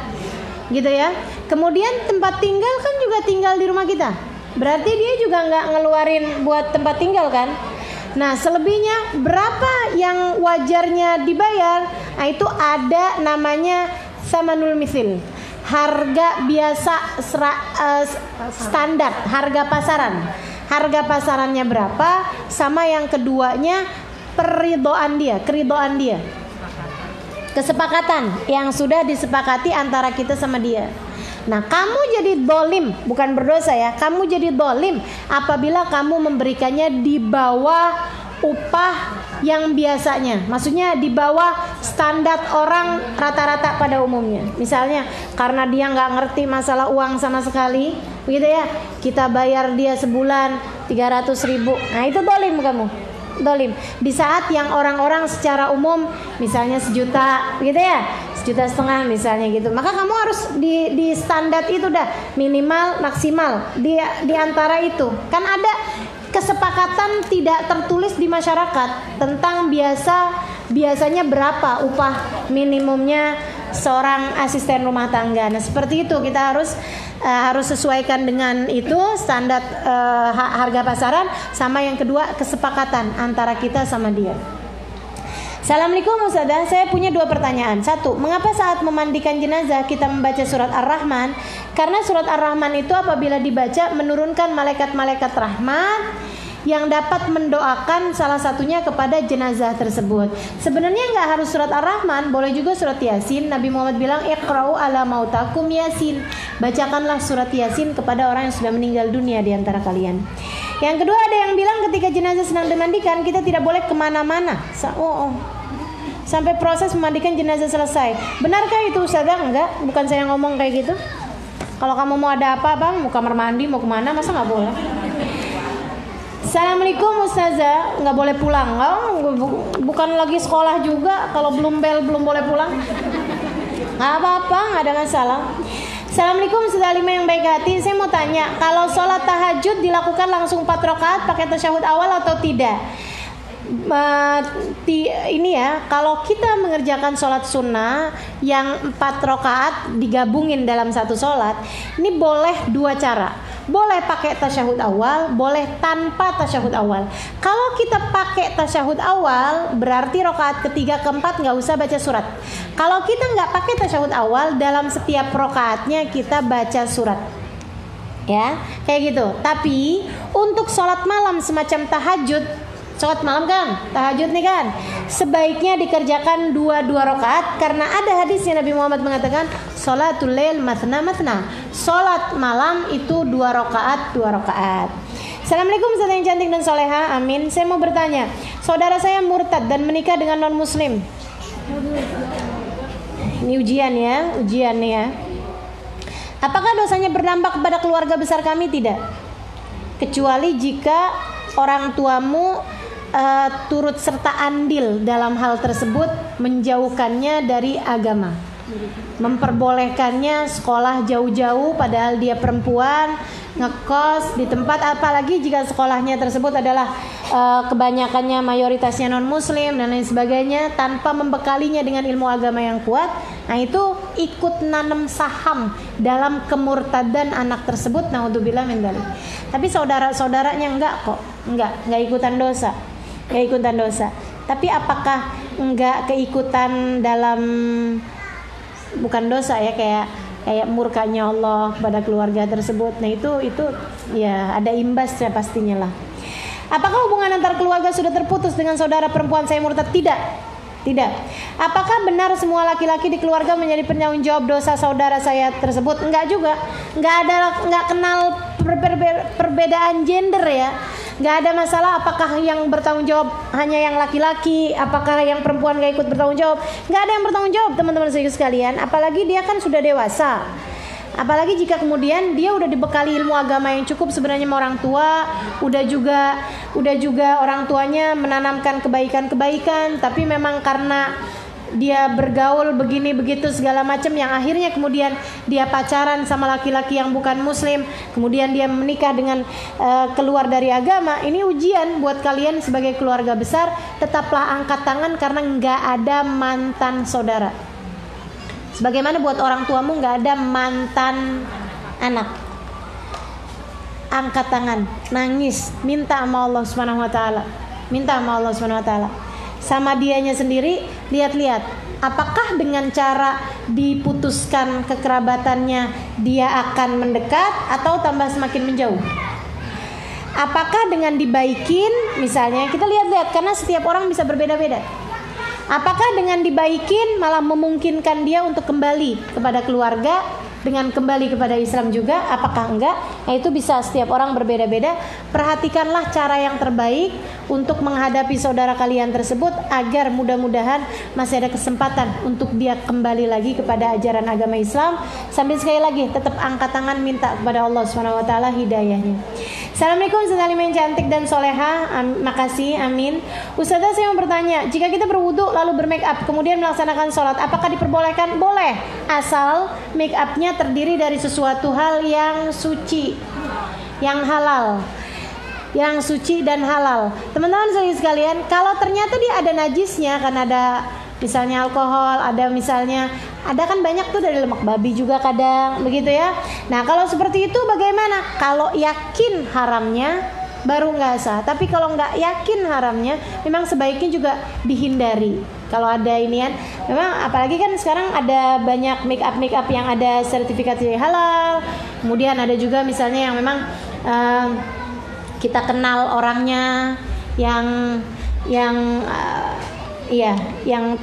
Gitu ya. Kemudian tempat tinggal kan juga tinggal di rumah kita, berarti dia juga nggak ngeluarin buat tempat tinggal kan? Nah selebihnya berapa yang wajarnya dibayar? Nah itu ada namanya samanul misil, harga biasa standar, harga pasaran. Harga pasarannya berapa? Sama yang keduanya keridhaan dia, kesepakatan yang sudah disepakati antara kita sama dia. Nah kamu jadi dolim, bukan berdosa ya, kamu jadi dolim apabila kamu memberikannya di bawah upah yang biasanya, maksudnya di bawah standar orang rata-rata pada umumnya. Misalnya karena dia nggak ngerti masalah uang sama sekali, begitu ya, kita bayar dia sebulan 300.000. Nah itu dolim kamu, dolim. Di saat yang orang-orang secara umum misalnya 1 juta, gitu ya, 1,5 juta misalnya gitu, maka kamu harus di standar itu dah, minimal maksimal di antara itu. Kan ada kesepakatan tidak tertulis di masyarakat tentang biasanya berapa upah minimumnya seorang asisten rumah tangga. Nah seperti itu, kita harus sesuaikan dengan itu standar harga pasaran, sama yang kedua kesepakatan antara kita sama dia. Assalamualaikum Ustazah, saya punya 2 pertanyaan. 1, mengapa saat memandikan jenazah kita membaca surat Ar-Rahman? Karena surat Ar-Rahman itu apabila dibaca menurunkan malaikat-malaikat rahmat yang dapat mendoakan salah satunya kepada jenazah tersebut. Sebenarnya nggak harus surat Ar-Rahman, boleh juga surat Yasin. Nabi Muhammad bilang, Iqra'u ala mautakum Yasin. Bacakanlah surat Yasin kepada orang yang sudah meninggal dunia di antara kalian. Yang kedua, ada yang bilang ketika jenazah sedang dimandikan kita tidak boleh kemana-mana sampai proses memandikan jenazah selesai. Benarkah itu Ustazah? Enggak, bukan saya ngomong kayak gitu. Kalau kamu mau ada apa bang, mau kamar mandi, mau kemana, masa nggak boleh? Assalamualaikum Ustazah, nggak boleh pulang? Bukan lagi sekolah juga, kalau belum boleh pulang. Nggak apa-apa, nggak ada masalah. Assalamualaikum Ustazah Alimah yang baik hati, saya mau tanya, kalau sholat tahajud dilakukan langsung 4 rakaat pakai tasyahud awal atau tidak? Ini ya, kalau kita mengerjakan sholat sunnah yang 4 rakaat digabungin dalam satu sholat, ini boleh 2 cara. Boleh pakai tasyahud awal, boleh tanpa tasyahud awal. Kalau kita pakai tasyahud awal, berarti rakaat ketiga keempat nggak usah baca surat. Kalau kita nggak pakai tasyahud awal, dalam setiap rakaatnya kita baca surat. Ya, kayak gitu. Tapi untuk sholat malam semacam tahajud, sholat malam kan, tahajud nih kan, sebaiknya dikerjakan 2 rakaat karena ada hadisnya Nabi Muhammad mengatakan sholatul lail mathna mathna. Sholat malam itu 2 rakaat. Assalamualaikum Ustazah yang cantik dan soleha, amin. Saya mau bertanya, saudara saya murtad dan menikah dengan non muslim. Ini ujian nih ya. Apakah dosanya berdampak kepada keluarga besar kami? Tidak. Kecuali jika orang tuamu turut serta andil dalam hal tersebut, menjauhkannya dari agama, memperbolehkannya sekolah jauh-jauh padahal dia perempuan, ngekos di tempat, apalagi jika sekolahnya tersebut adalah kebanyakannya mayoritasnya non muslim dan lain sebagainya, tanpa membekalinya dengan ilmu agama yang kuat. Nah itu ikut nanam saham dalam kemurtadan anak tersebut, naudzubillah min dzalik. Tapi saudara-saudaranya enggak ikutan dosa. Tapi apakah enggak keikutan dalam, bukan dosa ya, kayak kayak murkanya Allah pada keluarga tersebut. Nah itu ya ada imbasnya pastinya lah. Apakah hubungan antar keluarga sudah terputus dengan saudara perempuan saya murtad? Tidak. Apakah benar semua laki-laki di keluarga menjadi penanggung jawab dosa saudara saya tersebut? Enggak juga. Enggak kenal perbedaan gender ya. Enggak ada masalah apakah yang bertanggung jawab hanya yang laki-laki, apakah yang perempuan enggak ikut bertanggung jawab. Enggak ada yang bertanggung jawab, teman-teman sekalian. Apalagi dia kan sudah dewasa. Apalagi jika kemudian dia udah dibekali ilmu agama yang cukup sebenarnya sama orang tua, udah juga orang tuanya menanamkan kebaikan-kebaikan, tapi memang karena dia bergaul begini begitu segala macam yang akhirnya kemudian dia pacaran sama laki-laki yang bukan muslim, kemudian dia menikah dengan keluar dari agama. Ini ujian buat kalian sebagai keluarga besar. Tetaplah angkat tangan karena nggak ada mantan saudara. Sebagaimana buat orang tuamu nggak ada mantan anak. Angkat tangan, nangis, minta sama Allah Subhanahu wa taala. Minta sama Allah Subhanahu wa taala. Sama dianya sendiri, lihat-lihat apakah dengan cara diputuskan kekerabatannya dia akan mendekat atau tambah semakin menjauh. Apakah dengan dibaikin, misalnya kita lihat-lihat karena setiap orang bisa berbeda-beda. Apakah dengan dibaikin malah memungkinkan dia untuk kembali kepada keluarga, dengan kembali kepada Islam juga? Apakah enggak? Nah itu bisa setiap orang berbeda-beda. Perhatikanlah cara yang terbaik untuk menghadapi saudara kalian tersebut agar mudah-mudahan masih ada kesempatan untuk dia kembali lagi kepada ajaran agama Islam. Sambil sekali lagi tetap angkat tangan minta kepada Allah Subhanahu wa taala hidayahnya. Assalamualaikum Ustazah Lima yang cantik dan soleha. Makasih, amin. Ustazah saya mau bertanya, jika kita berwudu lalu bermake up kemudian melaksanakan sholat, apakah diperbolehkan? Boleh, asal make upnya terdiri dari sesuatu hal yang suci, yang halal, yang suci dan halal. Teman-teman sekalian, kalau ternyata dia ada najisnya, kan ada misalnya alkohol, ada kan banyak tuh dari lemak babi juga kadang begitu ya. Nah kalau seperti itu bagaimana? Kalau yakin haramnya baru nggak sah. Tapi kalau nggak yakin haramnya, memang sebaiknya juga dihindari. Kalau ada inian, memang apalagi kan sekarang ada banyak make up yang ada sertifikasi halal. Kemudian ada juga misalnya yang memang kita kenal orangnya yang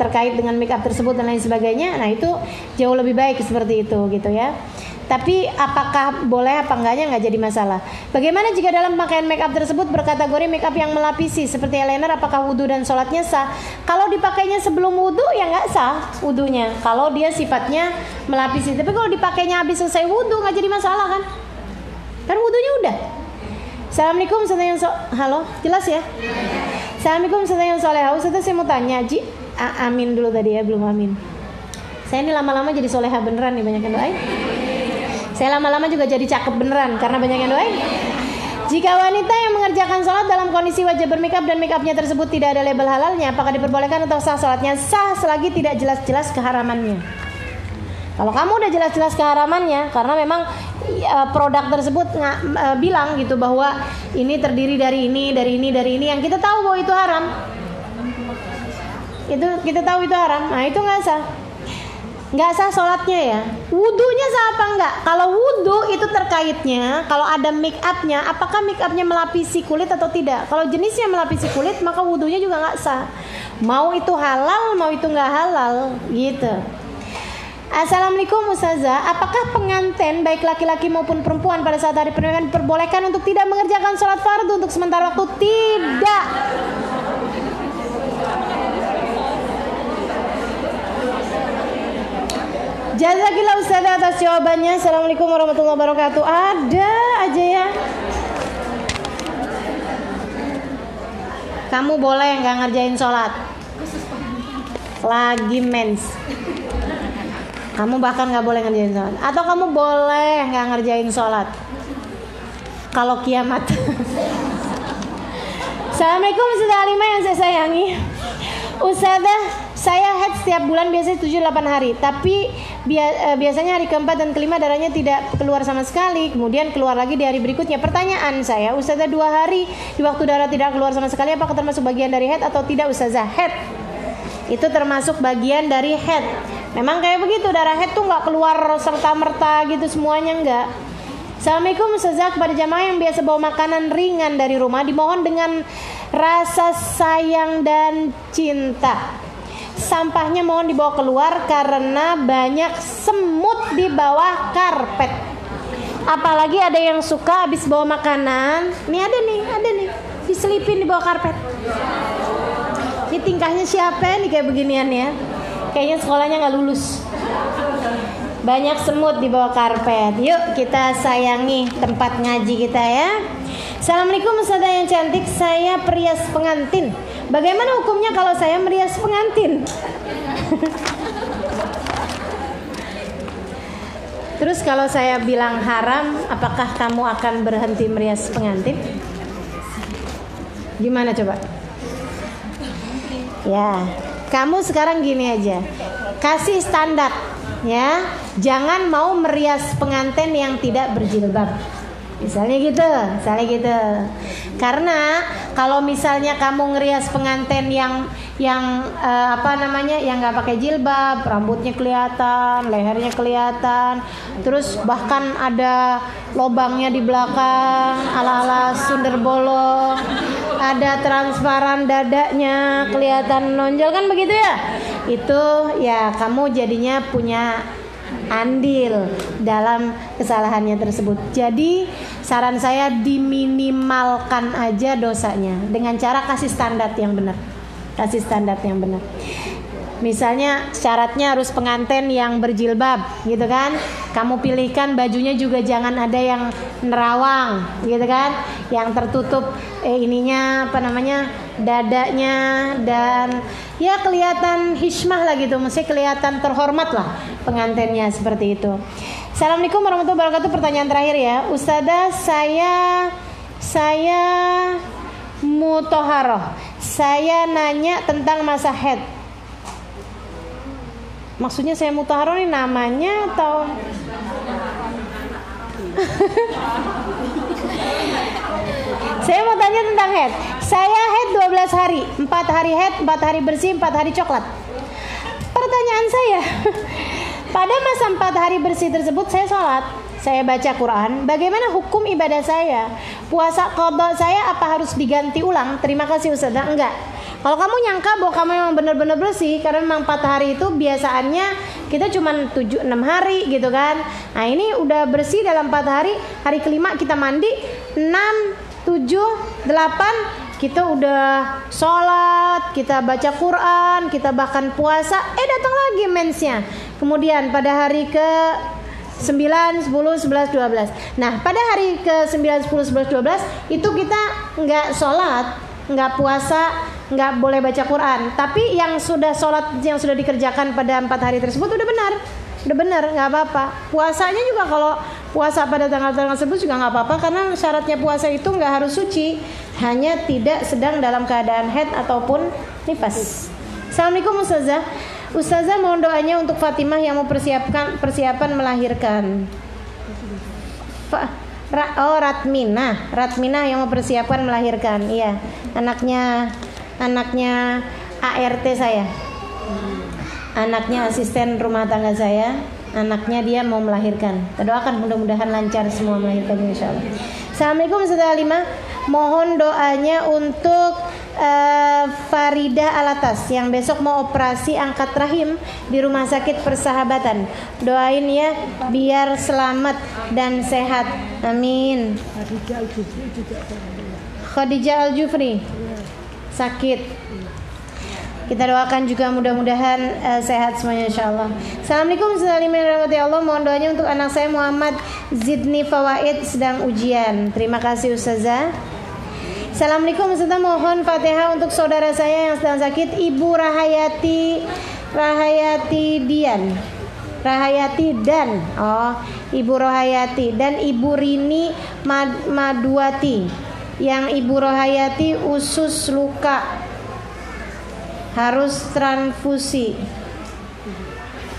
terkait dengan make up tersebut dan lain sebagainya. Nah itu jauh lebih baik seperti itu gitu ya. Tapi apakah boleh apa enggaknya nggak jadi masalah. Bagaimana jika dalam pakaian make up tersebut berkategori make up yang melapisi seperti eyeliner, apakah wudhu dan sholatnya sah? Kalau dipakainya sebelum wudhu ya nggak sah wudhunya, kalau dia sifatnya melapisi. Tapi kalau dipakainya habis selesai wudhu nggak jadi masalah kan? Kan wudhunya udah. Assalamualaikum Ustazah yang halo, jelas ya? Assalamualaikum Ustazah yang soleha. Ustazah saya mau tanya, amin dulu tadi ya, belum amin. Saya ini lama-lama jadi soleha beneran nih, banyak yang doain. Saya lama-lama juga jadi cakep beneran karena banyak yang doain. Jika wanita yang mengerjakan sholat dalam kondisi wajib bermakeup dan makeupnya tersebut tidak ada label halalnya, apakah diperbolehkan atau sah sholatnya? Sah selagi tidak jelas-jelas keharamannya. Kalau kamu udah jelas-jelas keharamannya, karena memang produk tersebut bilang gitu bahwa ini terdiri dari ini, yang kita tahu bahwa itu haram. Itu kita tahu itu haram. Nah, itu enggak sah. Enggak sah sholatnya ya. Wudunya sah apa enggak? Kalau wudu itu terkaitnya kalau ada make upnya, apakah make upnya melapisi kulit atau tidak? Kalau jenisnya melapisi kulit, maka wudunya juga enggak sah. Mau itu halal, mau itu enggak halal, gitu. Assalamualaikum Ustazah, apakah pengantin baik laki-laki maupun perempuan pada saat hari pernikahan diperbolehkan untuk tidak mengerjakan sholat fardu untuk sementara waktu? Tidak. Jazakillah Ustazah atas jawabannya. Assalamualaikum warahmatullahi wabarakatuh. Ada aja ya. Kamu boleh nggak ngerjain sholat? Lagi mens. Kamu bahkan gak boleh ngerjain sholat. Atau kamu boleh gak ngerjain sholat kalau kiamat. Assalamualaikum Ustazah Alimah yang saya sayangi. Ustazah, saya haid setiap bulan biasanya 7-8 hari. Tapi biasanya hari keempat dan kelima darahnya tidak keluar sama sekali. Kemudian keluar lagi di hari berikutnya. Pertanyaan saya, Ustazah 2 hari di waktu darah tidak keluar sama sekali, apakah termasuk bagian dari haid atau tidak Ustazah? Haid itu termasuk bagian dari haid. Memang kayak begitu, darah haid tuh nggak keluar serta merta gitu semuanya, enggak. Assalamualaikum Ustazah, kepada jamaah yang biasa bawa makanan ringan dari rumah, dimohon dengan rasa sayang dan cinta, sampahnya mohon dibawa keluar karena banyak semut di bawah karpet. Apalagi ada yang suka habis bawa makanan, nih ada nih diselipin di bawah karpet. Ini tingkahnya siapa nih kayak beginian ya? Kayaknya sekolahnya nggak lulus. Banyak semut di bawah karpet. Yuk kita sayangi tempat ngaji kita ya. Assalamualaikum Ustazah yang cantik, saya perias pengantin. Bagaimana hukumnya kalau saya merias pengantin? Terus kalau saya bilang haram, apakah kamu akan berhenti merias pengantin? Gimana coba? Ya, kamu sekarang gini aja, kasih standar ya, jangan mau merias pengantin yang tidak berjilbab. Misalnya gitu. Karena kalau misalnya kamu ngerias pengantin yang yang nggak pakai jilbab, rambutnya kelihatan, lehernya kelihatan, terus bahkan ada lobangnya di belakang ala-ala sundel bolong, ada transparan dadanya kelihatan nonjol kan begitu ya? Itu ya kamu jadinya punya andil dalam kesalahannya tersebut. Jadi saran saya diminimalkan aja dosanya dengan cara kasih standar yang benar. Misalnya syaratnya harus pengantin yang berjilbab gitu kan. Kamu pilihkan bajunya juga jangan ada yang nerawang gitu kan, yang tertutup dadanya, dan ya kelihatan hishmah lah gitu, mesti kelihatan terhormat lah pengantinnya seperti itu. Assalamualaikum warahmatullahi wabarakatuh. Pertanyaan terakhir ya Ustazah, saya muthoharoh. Saya nanya tentang masa haid. Maksudnya saya muthoharoh ini namanya atau saya mau tanya tentang haid. Saya haid 12 hari, 4 hari haid, 4 hari bersih, 4 hari coklat. Pertanyaan saya, pada masa 4 hari bersih tersebut saya sholat, saya baca Quran. Bagaimana hukum ibadah saya? Puasa qadha saya apa harus diganti ulang? Terima kasih Ustazah. Enggak. Kalau kamu nyangka bahwa kamu memang benar-benar bersih, karena memang 4 hari itu biasaannya kita cuma 7-6 hari gitu kan. Nah ini udah bersih dalam 4 hari, hari kelima kita mandi, 6, 7, 8 kita udah sholat, kita baca Quran, kita bahkan puasa, datang lagi mensnya. Kemudian pada hari ke 9, 10, 11, 12. Nah pada hari ke 9, 10, 11, 12 itu kita nggak sholat, nggak puasa, nggak boleh baca Quran. Tapi yang sudah sholat, yang sudah dikerjakan pada 4 hari tersebut udah benar, nggak apa-apa. Puasanya juga kalau puasa pada tanggal-tanggal tersebut juga nggak apa-apa, karena syaratnya puasa itu nggak harus suci, hanya tidak sedang dalam keadaan haid ataupun nifas. Assalamualaikum Ustazah. Ustazah mohon doanya untuk Fatimah yang mau persiapan melahirkan. Ratmina yang mau persiapan melahirkan. Iya, anaknya ART saya. Anaknya asisten rumah tangga saya. Anaknya dia mau melahirkan. Kita doakan mudah-mudahan lancar semua melahirkannya insyaallah. Assalamualaikum Ustazah Halimah. Mohon doanya untuk Faridah Alatas yang besok mau operasi angkat rahim di Rumah Sakit Persahabatan. Doain ya biar selamat dan sehat. Amin. Khadijah Al-Jufri sakit. Kita doakan juga mudah-mudahan sehat semuanya insyaallah. Assalamualaikum warahmatullahi wabarakatuh. Mohon doanya untuk anak saya Muhammad Zidni Fawaid sedang ujian. Terima kasih Ustazah. Assalamualaikum Ustazah, mohon Fatihah untuk saudara saya yang sedang sakit, Ibu Rahayati Ibu Rohayati dan Ibu Rini Maduati. Yang Ibu Rohayati usus luka harus transfusi.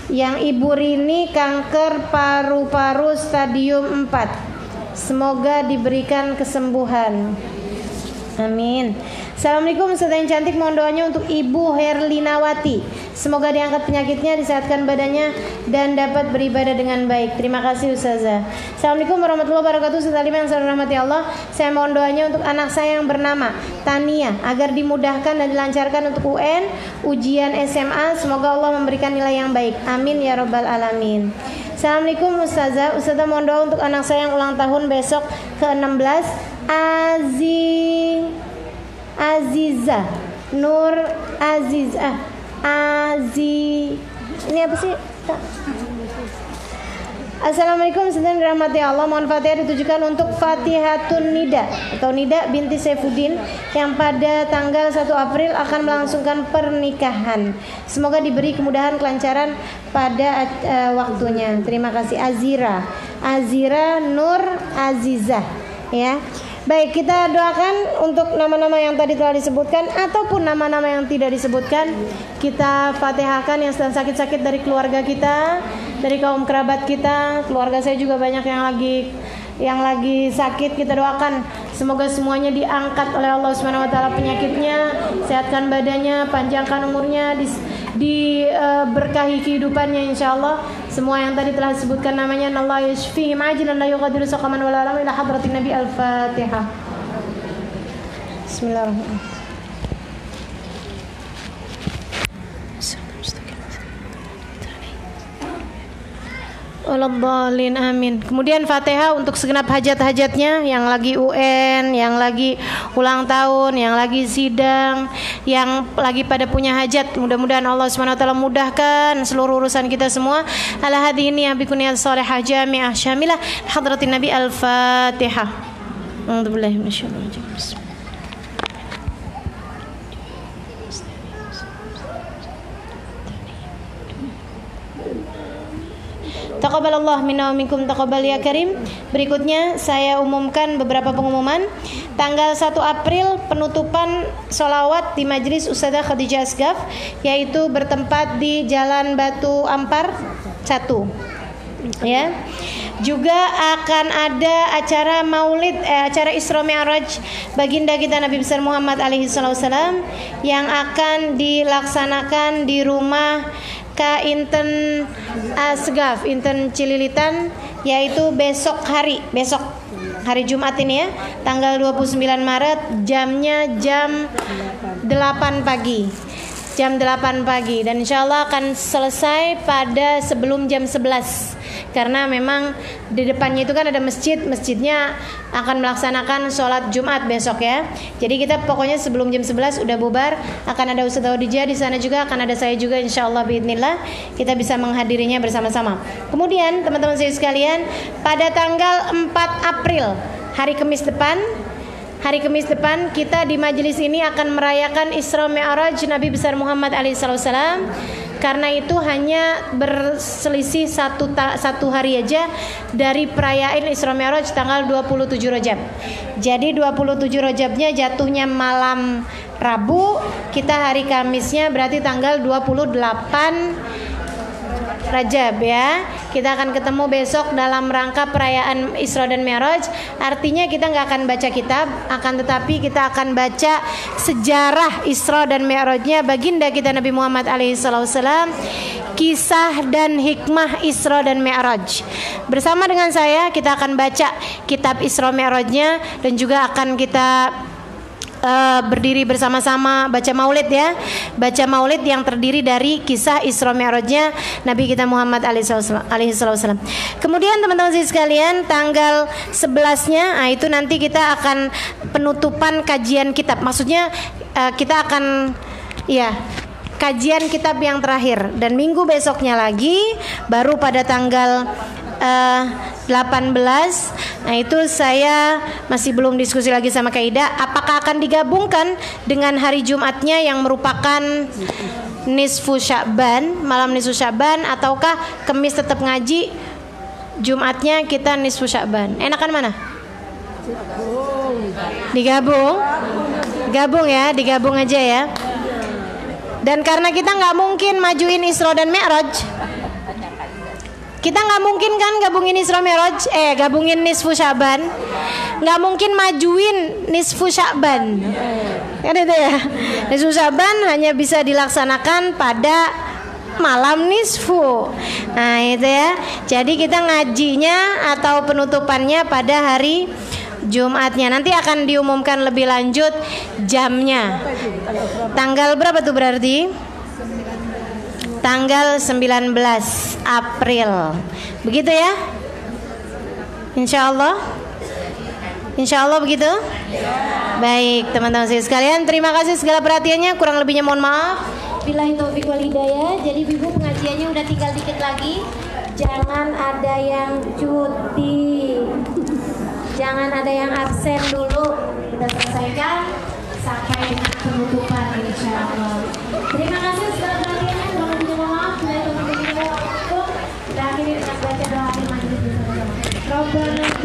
Yang Ibu Rini kanker paru-paru stadium 4. Semoga diberikan kesembuhan. Amin. Assalamualaikum Ustazah yang cantik, mohon doanya untuk Ibu Herlinawati. Semoga diangkat penyakitnya, disehatkan badannya, dan dapat beribadah dengan baik. Terima kasih Ustazah. Assalamualaikum warahmatullahi wabarakatuh. Ustazah Lima yang selalu rahmati Allah, saya mohon doanya untuk anak saya yang bernama Tania agar dimudahkan dan dilancarkan untuk UN, ujian SMA. Semoga Allah memberikan nilai yang baik. Amin ya rabbal alamin. Assalamualaikum Ustazah. Ustazah mohon doa untuk anak saya yang ulang tahun besok ke-16, Aziza Nur ini apa sih? Assalamualaikum warahmatullahi wabarakatuh. Allah, mohon Fatihah ditujukan untuk Fatihatun Nida atau Nida binti Saifuddin yang pada tanggal 1 April akan melangsungkan pernikahan. Semoga diberi kemudahan kelancaran pada waktunya. Terima kasih. Azira Nur Azizah, ya. Baik, kita doakan untuk nama-nama yang tadi telah disebutkan ataupun nama-nama yang tidak disebutkan. Kita fatihahkan yang sedang sakit-sakit dari keluarga kita, dari kaum kerabat kita. Keluarga saya juga banyak yang lagi sakit. Kita doakan semoga semuanya diangkat oleh Allah Subhanahu wa taala penyakitnya, sehatkan badannya, panjangkan umurnya, diberkahi kehidupannya insyaallah. Semua yang tadi telah disebutkan namanya Allah yashfihim ajilan la yughadiru saqaman wala alam ila hadratin Nabi. Al-Fatihah. Bismillahirrahmanirrahim. Waladhdallin, amin. Kemudian Fatihah untuk segenap hajat-hajatnya, yang lagi UN, yang lagi ulang tahun, yang lagi sidang, yang lagi pada punya hajat. Mudah-mudahan Allah SWT mudahkan seluruh urusan kita semua. Ala hadhihi bikuniyat salihah jami'ah syamilah hadratin Nabi. Al-Fatihah. A'udzubillahi minasyaitonir rajim. Taqabbalallah minna wa minkum taqabbal ya karim. Berikutnya saya umumkan beberapa pengumuman. Tanggal 1 April penutupan sholawat di Majelis Ustazah Khadijah Asgaf, yaitu bertempat di Jalan Batu Ampar 1. Ya. Juga akan ada acara Maulid, acara Isra Mi'raj baginda kita Nabi besar Muhammad alaihi wasallam yang akan dilaksanakan di rumah Inten Asgaf, Inten Cililitan, yaitu besok hari Jumat ini ya, tanggal 29 Maret, jamnya jam 8 pagi. Jam 8 pagi dan insyaallah akan selesai pada sebelum jam 11. Karena memang di depannya itu kan ada masjidnya akan melaksanakan sholat Jumat besok ya. Jadi kita pokoknya sebelum jam 11 udah bubar. Akan ada Ustazah Khadijah di sana juga, akan ada saya juga insyaallah biidznillah. Kita bisa menghadirinya bersama-sama. Kemudian teman-teman saya sekalian, pada tanggal 4 April hari Kamis depan kita di majelis ini akan merayakan Isra Mi'raj Nabi besar Muhammad alaihissalam. Karena itu hanya berselisih satu hari aja dari perayaan Isra Mi'raj tanggal 27 Rajab. Jadi 27 Rajabnya jatuhnya malam Rabu, kita hari Kamisnya berarti tanggal 28 Rajab ya. Kita akan ketemu besok dalam rangka perayaan Isra dan Mi'raj. Artinya kita nggak akan baca kitab, akan tetapi kita akan baca sejarah Isra dan Mi'rajnya baginda kita Nabi Muhammad alaihissalam, kisah dan hikmah Isra dan Mi'raj. Bersama dengan saya kita akan baca kitab Isra Mi'rajnya dan juga akan kita berdiri bersama-sama baca maulid ya. Baca maulid yang terdiri dari kisah Isra Mi'rajnya Nabi kita Muhammad alaihissalam. Kemudian teman-teman sekalian, tanggal 11-nya itu nanti kita akan penutupan kajian kitab. Maksudnya kita akan kajian kitab yang terakhir, dan minggu besoknya lagi baru pada tanggal 18. Nah itu saya masih belum diskusi lagi sama Kaida, apakah akan digabungkan dengan hari Jumatnya yang merupakan nisfu Sya'ban, malam nisfu Sya'ban, ataukah Kamis tetap ngaji, Jumatnya kita nisfu Sya'ban. Enakan mana? Digabung ya, digabung aja ya. Dan karena kita nggak mungkin majuin Isra dan Mi'raj, Kita nggak mungkin kan gabungin Isra Mi'raj, gabungin nisfu Syaban, nggak mungkin majuin nisfu Syaban, kan itu ya. Nisfu Syaban hanya bisa dilaksanakan pada malam nisfu. Nah itu ya. Jadi kita ngajinya atau penutupannya pada hari Jumatnya. Nanti akan diumumkan lebih lanjut jamnya. Tanggal berapa tuh berarti? Tanggal 19 April. Begitu ya? Insya Allah. Insya Allah begitu. Baik teman-teman sekalian, terima kasih segala perhatiannya. Kurang lebihnya mohon maaf. Billahi taufik wal hidayah. Jadi ibu pengajiannya udah tinggal dikit lagi. Jangan ada yang cuti, jangan ada yang absen dulu. Kita selesaikan sampai dengan penutupan insya Allah. Terima kasih segala perhatiannya. Kurang lebihnya mohon maaf. Billahi taufik wal hidayah. Kita akhiri dengan baca doa akhir majelis.